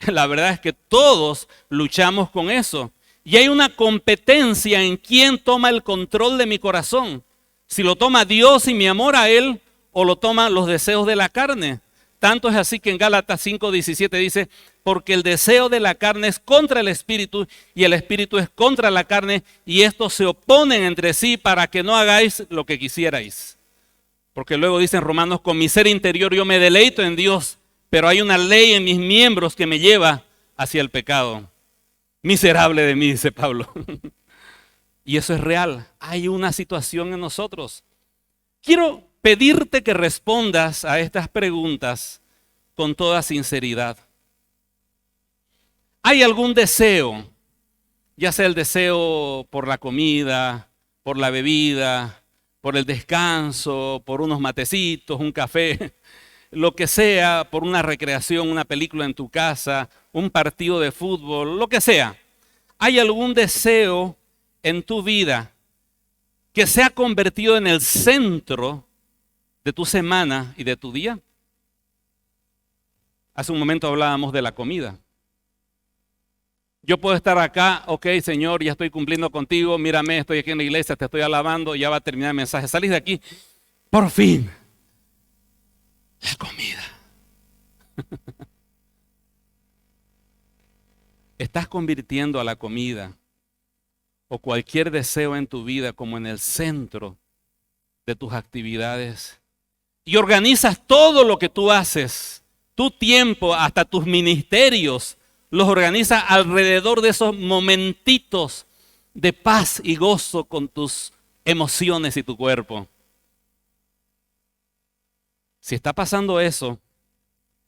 La verdad es que todos luchamos con eso. Y hay una competencia en quién toma el control de mi corazón. Si lo toma Dios y mi amor a Él, o lo toman los deseos de la carne. Tanto es así que en Gálatas 5:17 dice, porque el deseo de la carne es contra el espíritu y el espíritu es contra la carne y estos se oponen entre sí para que no hagáis lo que quisierais. Porque luego dice en Romanos, con mi ser interior yo me deleito en Dios, pero hay una ley en mis miembros que me lleva hacia el pecado. Miserable de mí, dice Pablo. Y eso es real. Hay una situación en nosotros. Quiero pedirte que respondas a estas preguntas con toda sinceridad. ¿Hay algún deseo, ya sea el deseo por la comida, por la bebida, por el descanso, por unos matecitos, un café, lo que sea, por una recreación, una película en tu casa, un partido de fútbol, lo que sea? ¿Hay algún deseo en tu vida que se ha convertido en el centro de tu semana y de tu día? Hace un momento hablábamos de la comida. Yo puedo estar acá, ok, Señor, ya estoy cumpliendo contigo, mírame, estoy aquí en la iglesia, te estoy alabando, ya va a terminar el mensaje. Salís de aquí, por fin, la comida. Estás convirtiendo a la comida o cualquier deseo en tu vida como en el centro de tus actividades. Y organizas todo lo que tú haces, tu tiempo, hasta tus ministerios, los organizas alrededor de esos momentitos de paz y gozo con tus emociones y tu cuerpo. Si está pasando eso,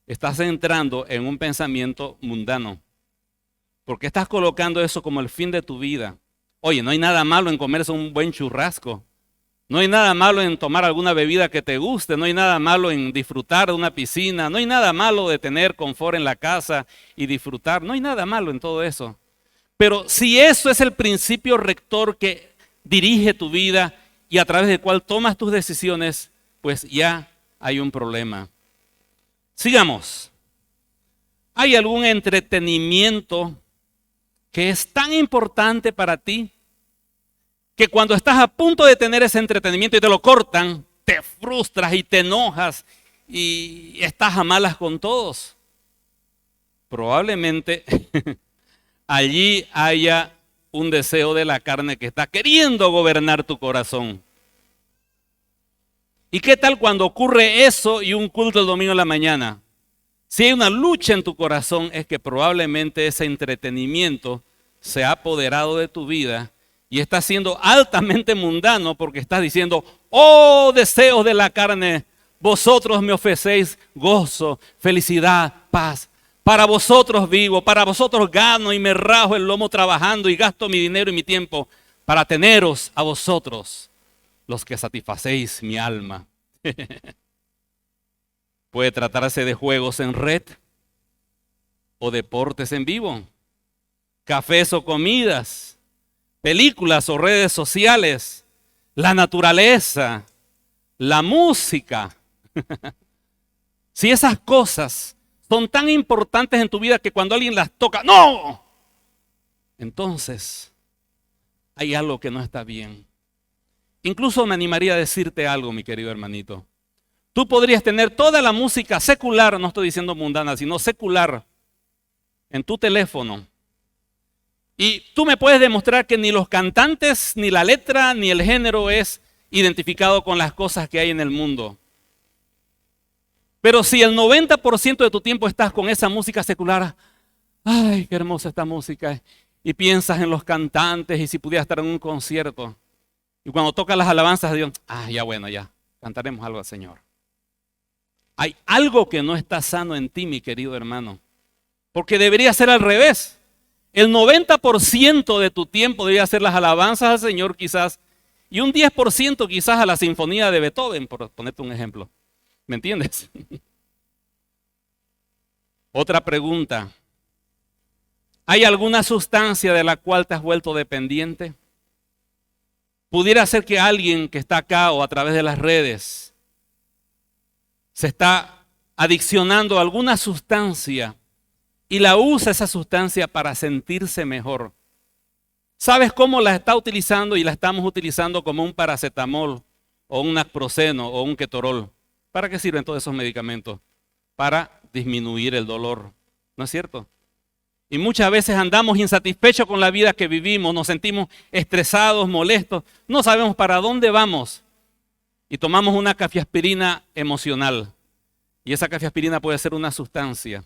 estás entrando en un pensamiento mundano. Porque estás colocando eso como el fin de tu vida. Oye, no hay nada malo en comerse un buen churrasco. No hay nada malo en tomar alguna bebida que te guste, no hay nada malo en disfrutar de una piscina, no hay nada malo de tener confort en la casa y disfrutar, no hay nada malo en todo eso. Pero si eso es el principio rector que dirige tu vida y a través del cual tomas tus decisiones, pues ya hay un problema. Sigamos. ¿Hay algún entretenimiento que es tan importante para ti que cuando estás a punto de tener ese entretenimiento y te lo cortan, te frustras y te enojas y estás a malas con todos? Probablemente allí haya un deseo de la carne que está queriendo gobernar tu corazón. ¿Y qué tal cuando ocurre eso y un culto el domingo en la mañana? Si hay una lucha en tu corazón, es que probablemente ese entretenimiento se ha apoderado de tu vida y está siendo altamente mundano porque estás diciendo, oh deseos de la carne, vosotros me ofrecéis gozo, felicidad, paz. Para vosotros vivo, para vosotros gano y me rajo el lomo trabajando y gasto mi dinero y mi tiempo para teneros a vosotros, los que satisfacéis mi alma. Puede tratarse de juegos en red o deportes en vivo, cafés o comidas, películas o redes sociales, la naturaleza, la música. Si esas cosas son tan importantes en tu vida que cuando alguien las toca, ¡no! Entonces, hay algo que no está bien. Incluso me animaría a decirte algo, mi querido hermanito. Tú podrías tener toda la música secular, no estoy diciendo mundana, sino secular, en tu teléfono. Y tú me puedes demostrar que ni los cantantes, ni la letra, ni el género es identificado con las cosas que hay en el mundo. Pero si el 90% de tu tiempo estás con esa música secular, ¡ay, qué hermosa esta música! Y piensas en los cantantes y si pudieras estar en un concierto. Y cuando tocas las alabanzas de Dios, ya bueno, ya, cantaremos algo al Señor. Hay algo que no está sano en ti, mi querido hermano. Porque debería ser al revés. El 90% de tu tiempo debería ser las alabanzas al Señor quizás. Y un 10% quizás a la sinfonía de Beethoven, por ponerte un ejemplo. ¿Me entiendes? Otra pregunta. ¿Hay alguna sustancia de la cual te has vuelto dependiente? Pudiera ser que alguien que está acá o a través de las redes se está adiccionando a alguna sustancia y la usa esa sustancia para sentirse mejor. ¿Sabes cómo la está utilizando? Y la estamos utilizando como un paracetamol o un naproxeno o un ketorol. ¿Para qué sirven todos esos medicamentos? Para disminuir el dolor, ¿no es cierto? Y muchas veces andamos insatisfechos con la vida que vivimos, nos sentimos estresados, molestos, no sabemos para dónde vamos y tomamos una cafeaspirina emocional. Y esa cafeaspirina puede ser una sustancia.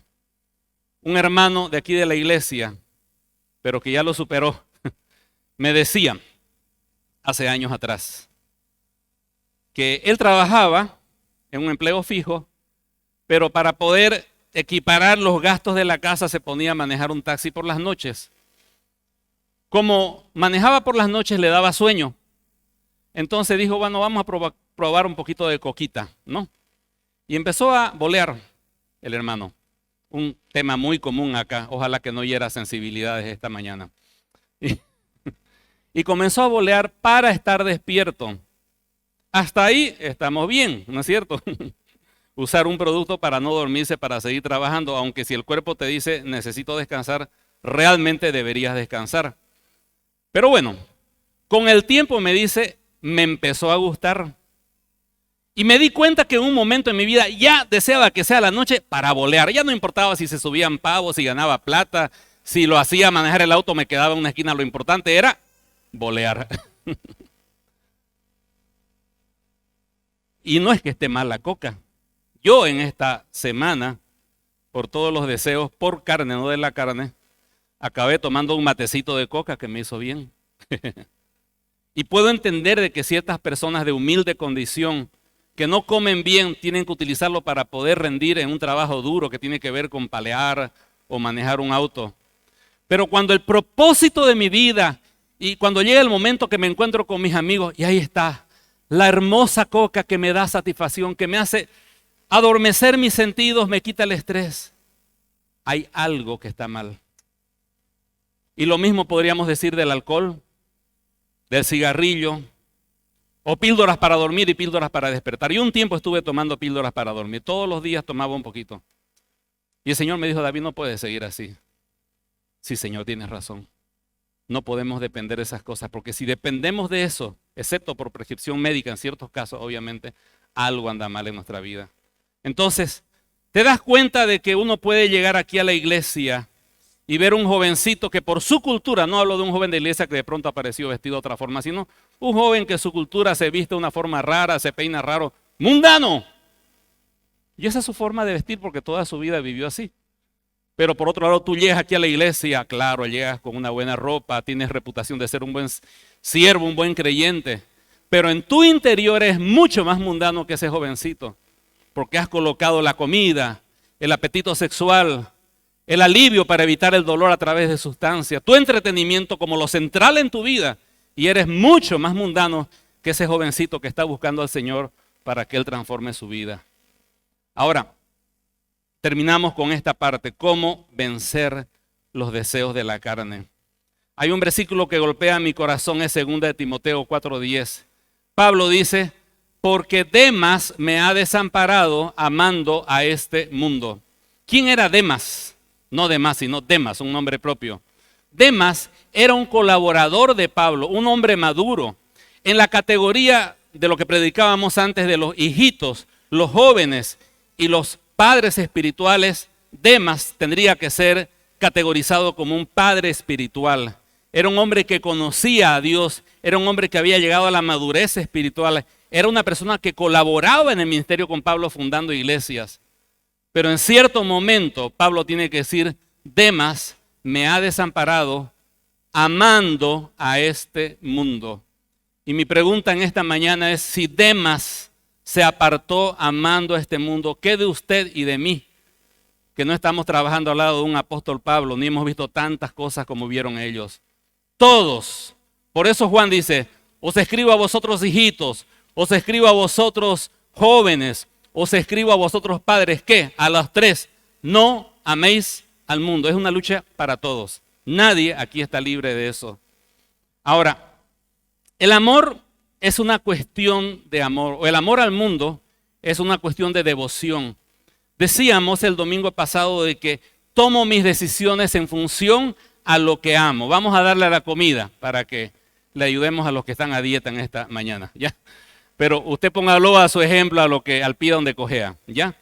Un hermano de aquí de la iglesia, pero que ya lo superó, me decía hace años atrás que él trabajaba en un empleo fijo, pero para poder equiparar los gastos de la casa se ponía a manejar un taxi por las noches. Como manejaba por las noches le daba sueño. Entonces dijo, bueno, vamos a probar un poquito de coquita, ¿no? Y empezó a bolear el hermano. Un tema muy común acá. Ojalá que no hiera sensibilidades esta mañana. Y comenzó a bolear para estar despierto. Hasta ahí estamos bien, ¿no es cierto? Usar un producto para no dormirse, para seguir trabajando, aunque si el cuerpo te dice necesito descansar, realmente deberías descansar. Pero bueno, con el tiempo me dice, me empezó a gustar. Y me di cuenta que en un momento en mi vida ya deseaba que sea la noche para bolear. Ya no importaba si se subían pavos, si ganaba plata, si lo hacía manejar el auto, me quedaba en una esquina. Lo importante era bolear. Y no es que esté mal la coca. Yo en esta semana, por todos los deseos, por carne, no de la carne, acabé tomando un matecito de coca que me hizo bien. Y puedo entender de que ciertas personas de humilde condición que no comen bien tienen que utilizarlo para poder rendir en un trabajo duro que tiene que ver con palear o manejar un auto. Pero cuando el propósito de mi vida y cuando llega el momento que me encuentro con mis amigos y ahí está la hermosa coca que me da satisfacción, que me hace adormecer mis sentidos, me quita el estrés, hay algo que está mal. Y lo mismo podríamos decir del alcohol, del cigarrillo, o píldoras para dormir y píldoras para despertar. Yo un tiempo estuve tomando píldoras para dormir, todos los días tomaba un poquito. Y el Señor me dijo, David, no puedes seguir así. Sí, Señor, tienes razón. No podemos depender de esas cosas, porque si dependemos de eso, excepto por prescripción médica, en ciertos casos, obviamente, algo anda mal en nuestra vida. Entonces, te das cuenta de que uno puede llegar aquí a la iglesia y ver un jovencito que por su cultura, no hablo de un joven de iglesia que de pronto apareció vestido de otra forma, sino un joven que su cultura se viste de una forma rara, se peina raro, mundano. Y esa es su forma de vestir porque toda su vida vivió así. Pero por otro lado, tú llegas aquí a la iglesia, claro, llegas con una buena ropa, tienes reputación de ser un buen siervo, un buen creyente. Pero en tu interior es mucho más mundano que ese jovencito. Porque has colocado la comida, el apetito sexual, el alivio para evitar el dolor a través de sustancias, tu entretenimiento como lo central en tu vida. Y eres mucho más mundano que ese jovencito que está buscando al Señor para que Él transforme su vida. Ahora, terminamos con esta parte, cómo vencer los deseos de la carne. Hay un versículo que golpea mi corazón, es 2 de Timoteo 4:10. Pablo dice, porque Demas me ha desamparado amando a este mundo. ¿Quién era Demas? No Demas, sino Demas, un nombre propio. Demas era un colaborador de Pablo, un hombre maduro. En la categoría de lo que predicábamos antes de los hijitos, los jóvenes y los padres espirituales, Demas tendría que ser categorizado como un padre espiritual. Era un hombre que conocía a Dios, era un hombre que había llegado a la madurez espiritual, era una persona que colaboraba en el ministerio con Pablo fundando iglesias. Pero en cierto momento Pablo tiene que decir, Demas me ha desamparado amando a este mundo. Y mi pregunta en esta mañana es, si Demas se apartó amando a este mundo, ¿qué de usted y de mí? Que no estamos trabajando al lado de un apóstol Pablo, ni hemos visto tantas cosas como vieron ellos. Todos. Por eso Juan dice, os escribo a vosotros hijitos, os escribo a vosotros jóvenes, os escribo a vosotros padres, que a los tres no améis al mundo. Es una lucha para todos. Nadie aquí está libre de eso. Ahora, el amor es una cuestión de amor, o el amor al mundo es una cuestión de devoción. Decíamos el domingo pasado de que tomo mis decisiones en función a lo que amo. Vamos a darle a la comida para que le ayudemos a los que están a dieta en esta mañana, ¿ya? Pero usted póngalo a su ejemplo, al pie donde cojea, ¿ya?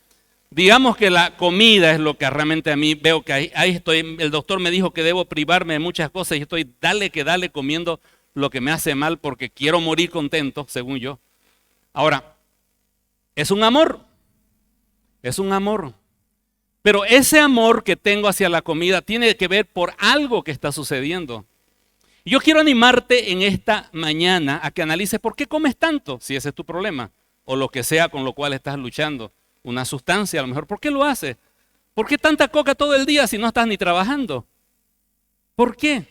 Digamos que la comida es lo que realmente a mí veo que ahí estoy. El doctor me dijo que debo privarme de muchas cosas y estoy dale comiendo lo que me hace mal porque quiero morir contento, según yo. Ahora, es un amor. Pero ese amor que tengo hacia la comida tiene que ver por algo que está sucediendo. Yo quiero animarte en esta mañana a que analices por qué comes tanto, si ese es tu problema, o lo que sea con lo cual estás luchando. Una sustancia a lo mejor. ¿Por qué lo haces? ¿Por qué tanta coca todo el día si no estás ni trabajando? ¿Por qué?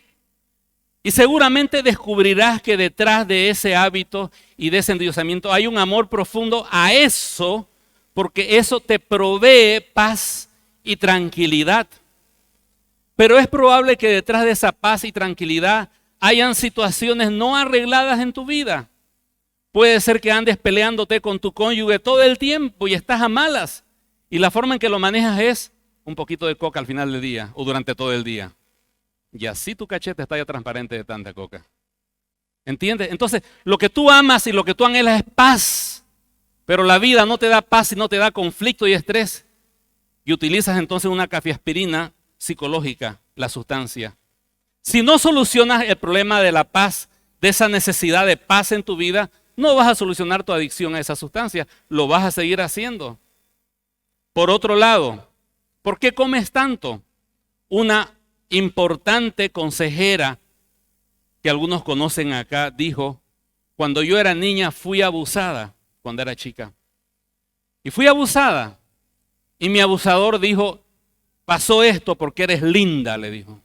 Y seguramente descubrirás que detrás de ese hábito y de ese endiosamiento hay un amor profundo a eso, porque eso te provee paz y tranquilidad. Pero es probable que detrás de esa paz y tranquilidad hayan situaciones no arregladas en tu vida. Puede ser que andes peleándote con tu cónyuge todo el tiempo y estás a malas. Y la forma en que lo manejas es un poquito de coca al final del día o durante todo el día. Y así tu cachete está ya transparente de tanta coca. ¿Entiendes? Entonces, lo que tú amas y lo que tú anhelas es paz. Pero la vida no te da paz y no te da conflicto y estrés. Y utilizas entonces una cafeaspirina psicológica, la sustancia. Si no solucionas el problema de la paz, de esa necesidad de paz en tu vida, no vas a solucionar tu adicción a esa sustancia, lo vas a seguir haciendo. Por otro lado, ¿por qué comes tanto? Una importante consejera que algunos conocen acá dijo, cuando yo era niña fui abusada, cuando era chica. Y fui abusada. Y mi abusador dijo, pasó esto porque eres linda, le dijo.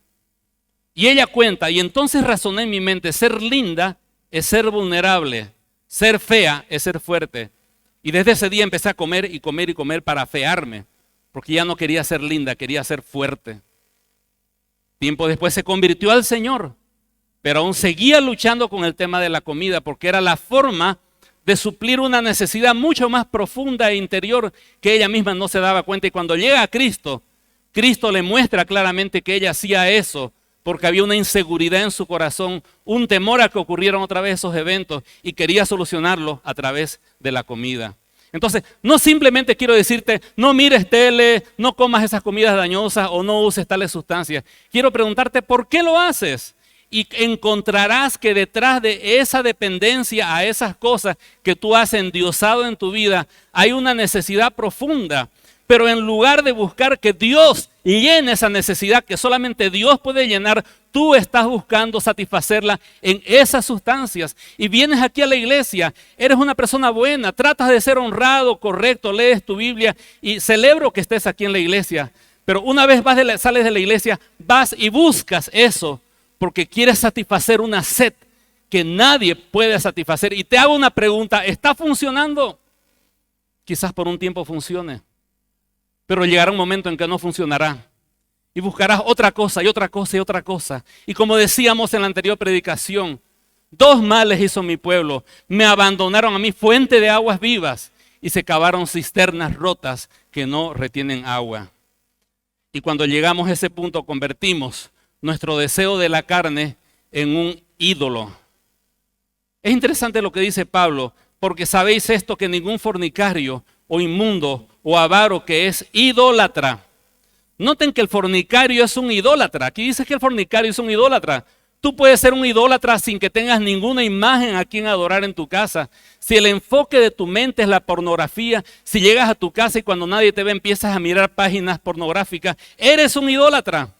Y ella cuenta, y entonces razoné en mi mente, ser linda es ser vulnerable, ser fea es ser fuerte. Y desde ese día empecé a comer y comer y comer para afearme, porque ya no quería ser linda, quería ser fuerte. Tiempo después se convirtió al Señor, pero aún seguía luchando con el tema de la comida, porque era la forma de suplir una necesidad mucho más profunda e interior que ella misma no se daba cuenta. Y cuando llega a Cristo, Cristo le muestra claramente que ella hacía eso porque había una inseguridad en su corazón, un temor a que ocurrieran otra vez esos eventos y quería solucionarlo a través de la comida. Entonces, no simplemente quiero decirte, no mires tele, no comas esas comidas dañosas o no uses tales sustancias. Quiero preguntarte, ¿por qué lo haces? Y encontrarás que detrás de esa dependencia a esas cosas que tú has endiosado en tu vida, hay una necesidad profunda. Pero en lugar de buscar que Dios llene esa necesidad que solamente Dios puede llenar, tú estás buscando satisfacerla en esas sustancias. Y vienes aquí a la iglesia, eres una persona buena, tratas de ser honrado, correcto, lees tu Biblia y celebro que estés aquí en la iglesia. Pero una vez sales de la iglesia, vas y buscas eso porque quieres satisfacer una sed que nadie puede satisfacer. Y te hago una pregunta, ¿está funcionando? Quizás por un tiempo funcione. Pero llegará un momento en que no funcionará. Y buscarás otra cosa y otra cosa y otra cosa. Y como decíamos en la anterior predicación, 2 males hizo mi pueblo. Me abandonaron a mí fuente de aguas vivas y se cavaron cisternas rotas que no retienen agua. Y cuando llegamos a ese punto convertimos nuestro deseo de la carne en un ídolo. Es interesante lo que dice Pablo, porque sabéis esto, que ningún fornicario o inmundo o avaro que es idólatra. Noten que el fornicario es un idólatra. Aquí dice que el fornicario es un idólatra. Tú puedes ser un idólatra sin que tengas ninguna imagen a quien adorar en tu casa. Si el enfoque de tu mente es la pornografía, si llegas a tu casa y cuando nadie te ve empiezas a mirar páginas pornográficas, eres un idólatra.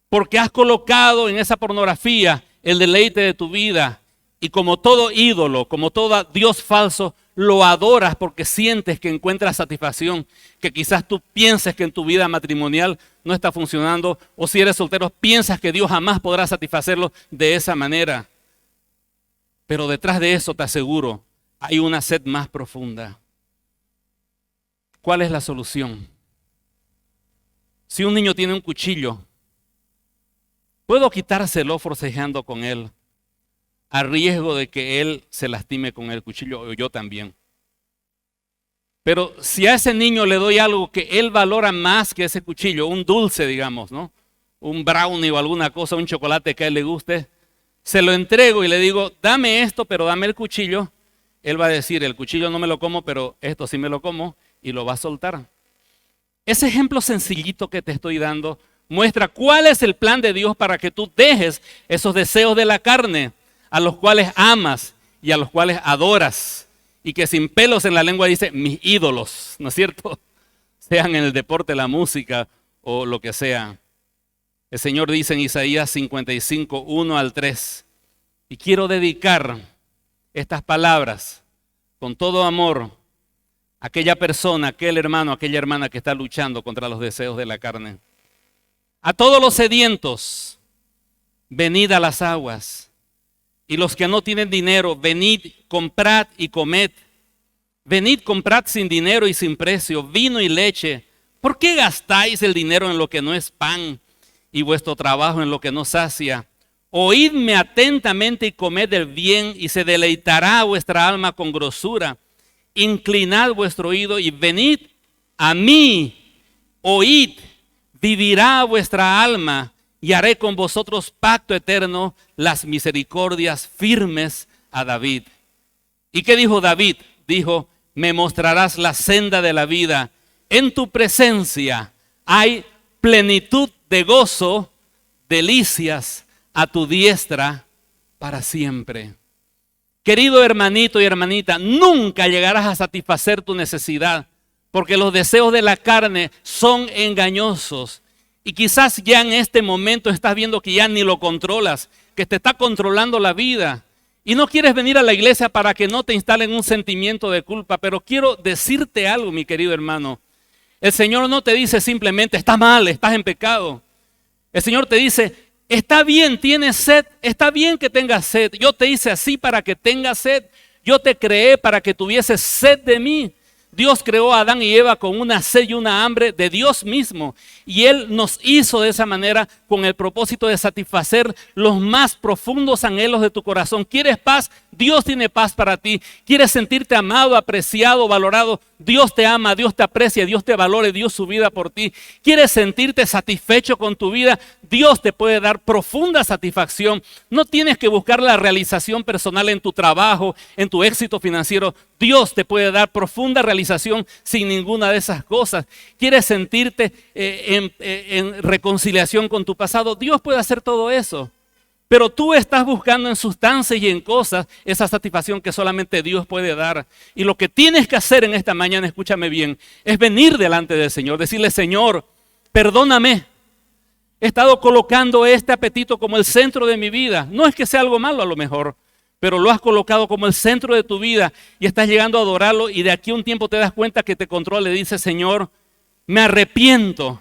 Porque has colocado en esa pornografía el deleite de tu vida. Y como todo ídolo, como todo Dios falso, lo adoras porque sientes que encuentras satisfacción, que quizás tú pienses que en tu vida matrimonial no está funcionando, o si eres soltero piensas que Dios jamás podrá satisfacerlo de esa manera. Pero detrás de eso, te aseguro, hay una sed más profunda. ¿Cuál es la solución? Si un niño tiene un cuchillo, ¿puedo quitárselo forcejeando con él, a riesgo de que él se lastime con el cuchillo o yo también? Pero si a ese niño le doy algo que él valora más que ese cuchillo, un dulce, digamos, ¿no? un brownie o alguna cosa, un chocolate que a él le guste, se lo entrego y le digo, dame esto, pero dame el cuchillo. Él va a decir, el cuchillo no me lo como, pero esto sí me lo como, y lo va a soltar. Ese ejemplo sencillito que te estoy dando muestra cuál es el plan de Dios para que tú dejes esos deseos de la carne, a los cuales amas y a los cuales adoras, y que sin pelos en la lengua dice, mis ídolos, ¿no es cierto? Sean en el deporte, la música o lo que sea. El Señor dice en Isaías 55, 1 al 3, y quiero dedicar estas palabras con todo amor a aquella persona, aquel hermano, aquella hermana que está luchando contra los deseos de la carne. A todos los sedientos, venid a las aguas, y los que no tienen dinero, venid, comprad y comed. Venid, comprad sin dinero y sin precio, vino y leche. ¿Por qué gastáis el dinero en lo que no es pan y vuestro trabajo en lo que no sacia? Oídme atentamente y comed el bien, y se deleitará vuestra alma con grosura. Inclinad vuestro oído y venid a mí, oíd, vivirá vuestra alma, y haré con vosotros pacto eterno, las misericordias firmes a David. ¿Y qué dijo David? Dijo, me mostrarás la senda de la vida. En tu presencia hay plenitud de gozo, delicias a tu diestra para siempre. Querido hermanito y hermanita, nunca llegarás a satisfacer tu necesidad, porque los deseos de la carne son engañosos. Y quizás ya en este momento estás viendo que ya ni lo controlas, que te está controlando la vida. Y no quieres venir a la iglesia para que no te instalen un sentimiento de culpa, pero quiero decirte algo, mi querido hermano. El Señor no te dice simplemente, estás mal, estás en pecado. El Señor te dice, está bien, tienes sed, está bien que tengas sed. Yo te hice así para que tengas sed. Yo te creé para que tuvieses sed de mí. Dios creó a Adán y Eva con una sed y una hambre de Dios mismo. Y Él nos hizo de esa manera con el propósito de satisfacer los más profundos anhelos de tu corazón. ¿Quieres paz? Dios tiene paz para ti. ¿Quieres sentirte amado, apreciado, valorado? Dios te ama, Dios te aprecia, Dios te valora, Dios su vida por ti. ¿Quieres sentirte satisfecho con tu vida? Dios te puede dar profunda satisfacción. No tienes que buscar la realización personal en tu trabajo, en tu éxito financiero. Dios te puede dar profunda realización sin ninguna de esas cosas. ¿Quieres sentirte en reconciliación con tu pasado? Dios puede hacer todo eso. Pero tú estás buscando en sustancias y en cosas esa satisfacción que solamente Dios puede dar. Y lo que tienes que hacer en esta mañana, escúchame bien, es venir delante del Señor, decirle, Señor, perdóname. He estado colocando este apetito como el centro de mi vida. No es que sea algo malo a lo mejor, pero lo has colocado como el centro de tu vida y estás llegando a adorarlo y de aquí a un tiempo te das cuenta que te controla y dices, Señor, me arrepiento.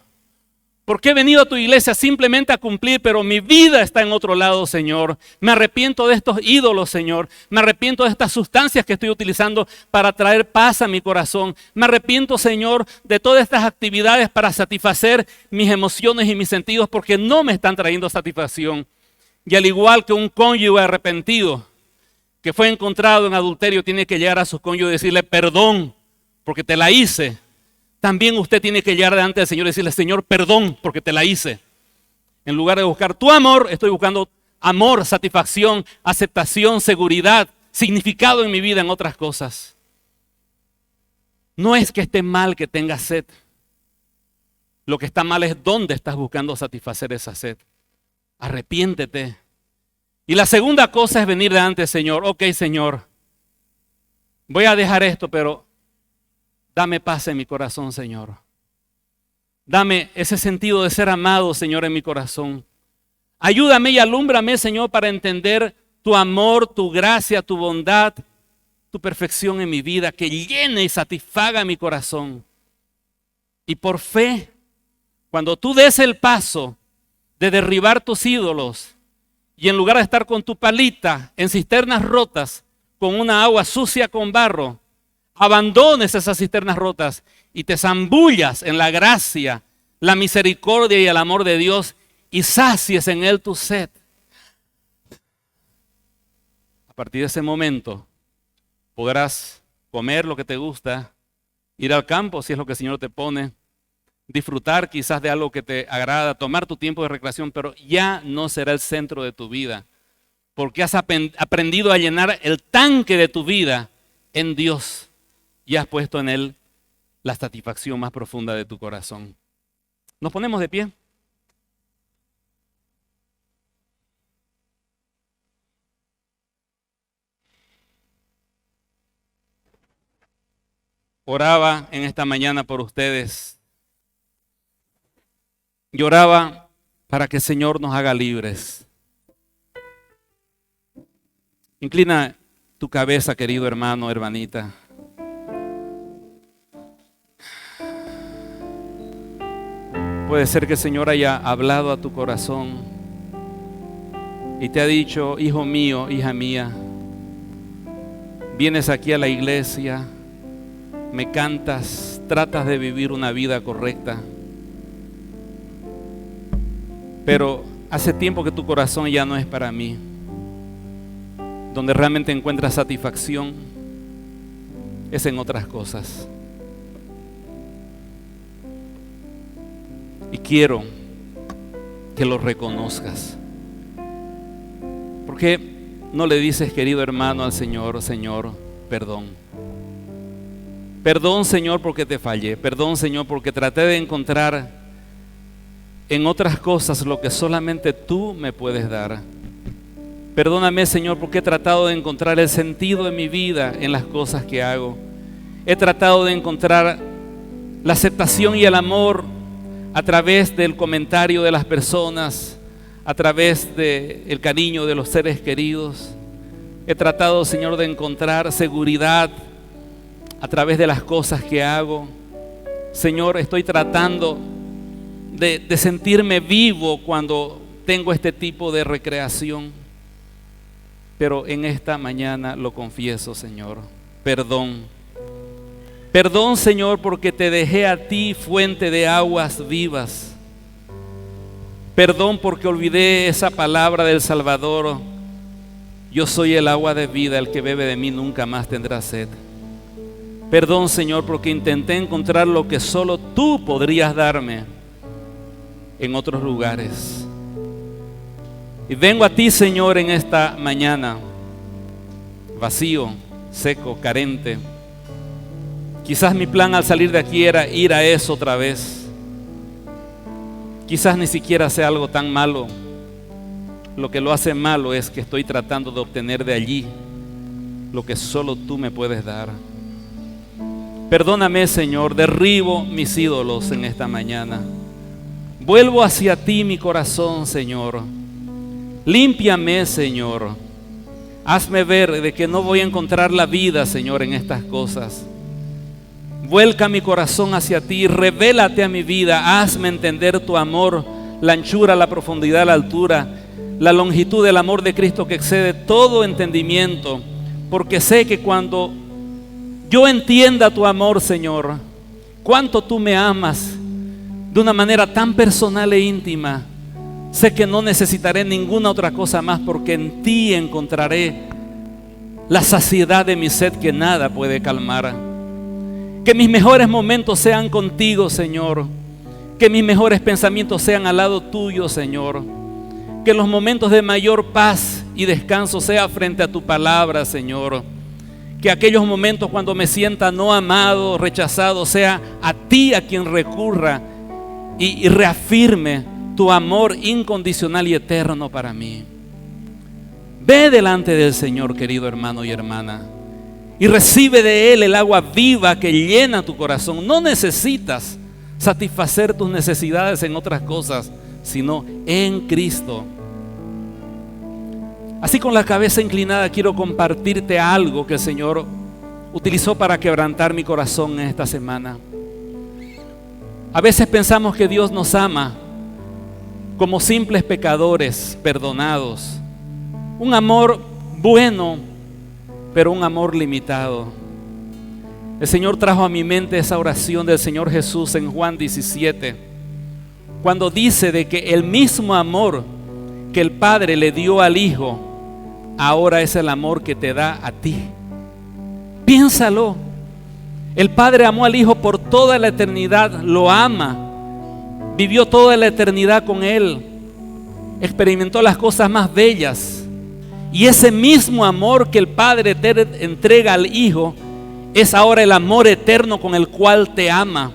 Porque he venido a tu iglesia simplemente a cumplir, pero mi vida está en otro lado, Señor. Me arrepiento de estos ídolos, Señor. Me arrepiento de estas sustancias que estoy utilizando para traer paz a mi corazón. Me arrepiento, Señor, de todas estas actividades para satisfacer mis emociones y mis sentidos, porque no me están trayendo satisfacción. Y al igual que un cónyuge arrepentido que fue encontrado en adulterio, tiene que llegar a su cónyuge y decirle perdón, porque te la hice. También usted tiene que llegar delante del Señor y decirle, Señor, perdón porque te la hice. En lugar de buscar tu amor, estoy buscando amor, satisfacción, aceptación, seguridad, significado en mi vida en otras cosas. No es que esté mal que tengas sed. Lo que está mal es dónde estás buscando satisfacer esa sed. Arrepiéntete. Y la segunda cosa es venir delante del Señor. Ok, Señor, voy a dejar esto, pero dame paz en mi corazón, Señor. Dame ese sentido de ser amado, Señor, en mi corazón. Ayúdame y alúmbrame, Señor, para entender tu amor, tu gracia, tu bondad, tu perfección en mi vida, que llene y satisfaga mi corazón. Y por fe, cuando tú des el paso de derribar tus ídolos y en lugar de estar con tu palita en cisternas rotas, con una agua sucia con barro, abandones esas cisternas rotas y te zambullas en la gracia, la misericordia y el amor de Dios y sacies en Él tu sed. A partir de ese momento podrás comer lo que te gusta, ir al campo si es lo que el Señor te pone, disfrutar quizás de algo que te agrada, tomar tu tiempo de recreación, pero ya no será el centro de tu vida, porque has aprendido a llenar el tanque de tu vida en Dios y has puesto en Él la satisfacción más profunda de tu corazón. Nos ponemos de pie. Oraba en esta mañana por ustedes. Lloraba para que el Señor nos haga libres. Inclina tu cabeza, querido hermano, hermanita. Puede ser que el Señor haya hablado a tu corazón y te ha dicho: hijo mío, hija mía, vienes aquí a la iglesia, me cantas, tratas de vivir una vida correcta, pero hace tiempo que tu corazón ya no es para mí. Donde realmente encuentras satisfacción es en otras cosas. Y quiero que lo reconozcas. ¿Por qué no le dices, querido hermano, al Señor: Señor, perdón? Perdón, Señor, porque te fallé. Perdón, Señor, porque traté de encontrar en otras cosas lo que solamente tú me puedes dar. Perdóname, Señor, porque he tratado de encontrar el sentido de mi vida en las cosas que hago. He tratado de encontrar la aceptación y el amor a través del comentario de las personas, a través del cariño de los seres queridos. He tratado, Señor, de encontrar seguridad a través de las cosas que hago. Señor, estoy tratando de sentirme vivo cuando tengo este tipo de recreación. Pero en esta mañana lo confieso, Señor. Perdón. Perdón, Señor, porque te dejé a ti fuente de aguas vivas. Perdón porque olvidé esa palabra del Salvador: yo soy el agua de vida, el que bebe de mí nunca más tendrá sed. Perdón, Señor, porque intenté encontrar lo que solo tú podrías darme en otros lugares. Y vengo a ti, Señor, en esta mañana, vacío, seco, carente. Quizás mi plan al salir de aquí era ir a eso otra vez. Quizás ni siquiera sea algo tan malo. Lo que lo hace malo es que estoy tratando de obtener de allí lo que solo tú me puedes dar. Perdóname, Señor, derribo mis ídolos en esta mañana. Vuelvo hacia ti mi corazón, Señor. Límpiame, Señor. Hazme ver de que no voy a encontrar la vida, Señor, en estas cosas. Vuelca mi corazón hacia ti, revélate a mi vida, hazme entender tu amor, la anchura, la profundidad, la altura, la longitud del amor de Cristo que excede todo entendimiento, porque sé que cuando yo entienda tu amor, Señor, cuánto tú me amas de una manera tan personal e íntima, sé que no necesitaré ninguna otra cosa más, porque en ti encontraré la saciedad de mi sed que nada puede calmar. Que mis mejores momentos sean contigo, Señor. Que mis mejores pensamientos sean al lado tuyo, Señor. Que los momentos de mayor paz y descanso sea frente a tu palabra, Señor. Que aquellos momentos cuando me sienta no amado, rechazado, sea a ti a quien recurra y reafirme tu amor incondicional y eterno para mí. Ve delante del Señor, querido hermano y hermana, y recibe de Él el agua viva que llena tu corazón. No necesitas satisfacer tus necesidades en otras cosas, sino en Cristo. Así, con la cabeza inclinada, quiero compartirte algo que el Señor utilizó para quebrantar mi corazón en esta semana. A veces pensamos que Dios nos ama como simples pecadores perdonados. Un amor bueno, pero un amor limitado. El Señor trajo a mi mente esa oración del Señor Jesús en Juan 17, cuando dice de que el mismo amor que el Padre le dio al Hijo, ahora es el amor que te da a ti. Piénsalo. El Padre amó al Hijo por toda la eternidad, lo ama vivió toda la eternidad con Él, experimentó las cosas más bellas. Y ese mismo amor que el Padre entrega al Hijo es ahora el amor eterno con el cual te ama.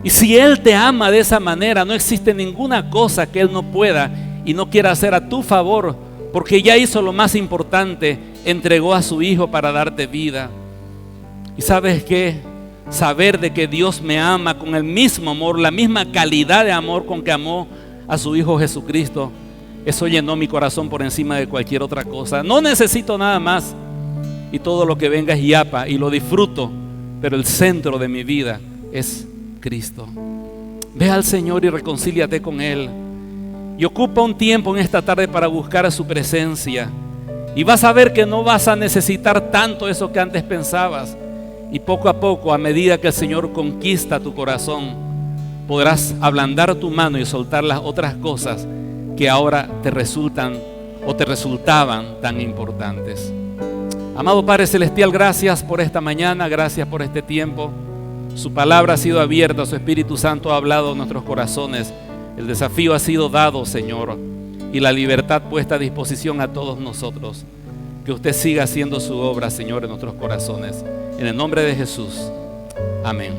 Y si Él te ama de esa manera, no existe ninguna cosa que Él no pueda y no quiera hacer a tu favor, porque ya hizo lo más importante, entregó a su Hijo para darte vida. Y ¿sabes qué? Saber de que Dios me ama con el mismo amor, la misma calidad de amor con que amó a su Hijo Jesucristo, eso llenó mi corazón por encima de cualquier otra cosa. No necesito nada más, y todo lo que venga es yapa y lo disfruto, pero el centro de mi vida es Cristo. Ve al Señor y reconcíliate con Él, y ocupa un tiempo en esta tarde para buscar a su presencia, y vas a ver que no vas a necesitar tanto eso que antes pensabas. Y poco a poco, a medida que el Señor conquista tu corazón, podrás ablandar tu mano y soltar las otras cosas que ahora te resultan o te resultaban tan importantes. Amado Padre Celestial, gracias por esta mañana, gracias por este tiempo. Su palabra ha sido abierta, su Espíritu Santo ha hablado en nuestros corazones. El desafío ha sido dado, Señor, y la libertad puesta a disposición a todos nosotros. Que usted siga haciendo su obra, Señor, en nuestros corazones. En el nombre de Jesús. Amén.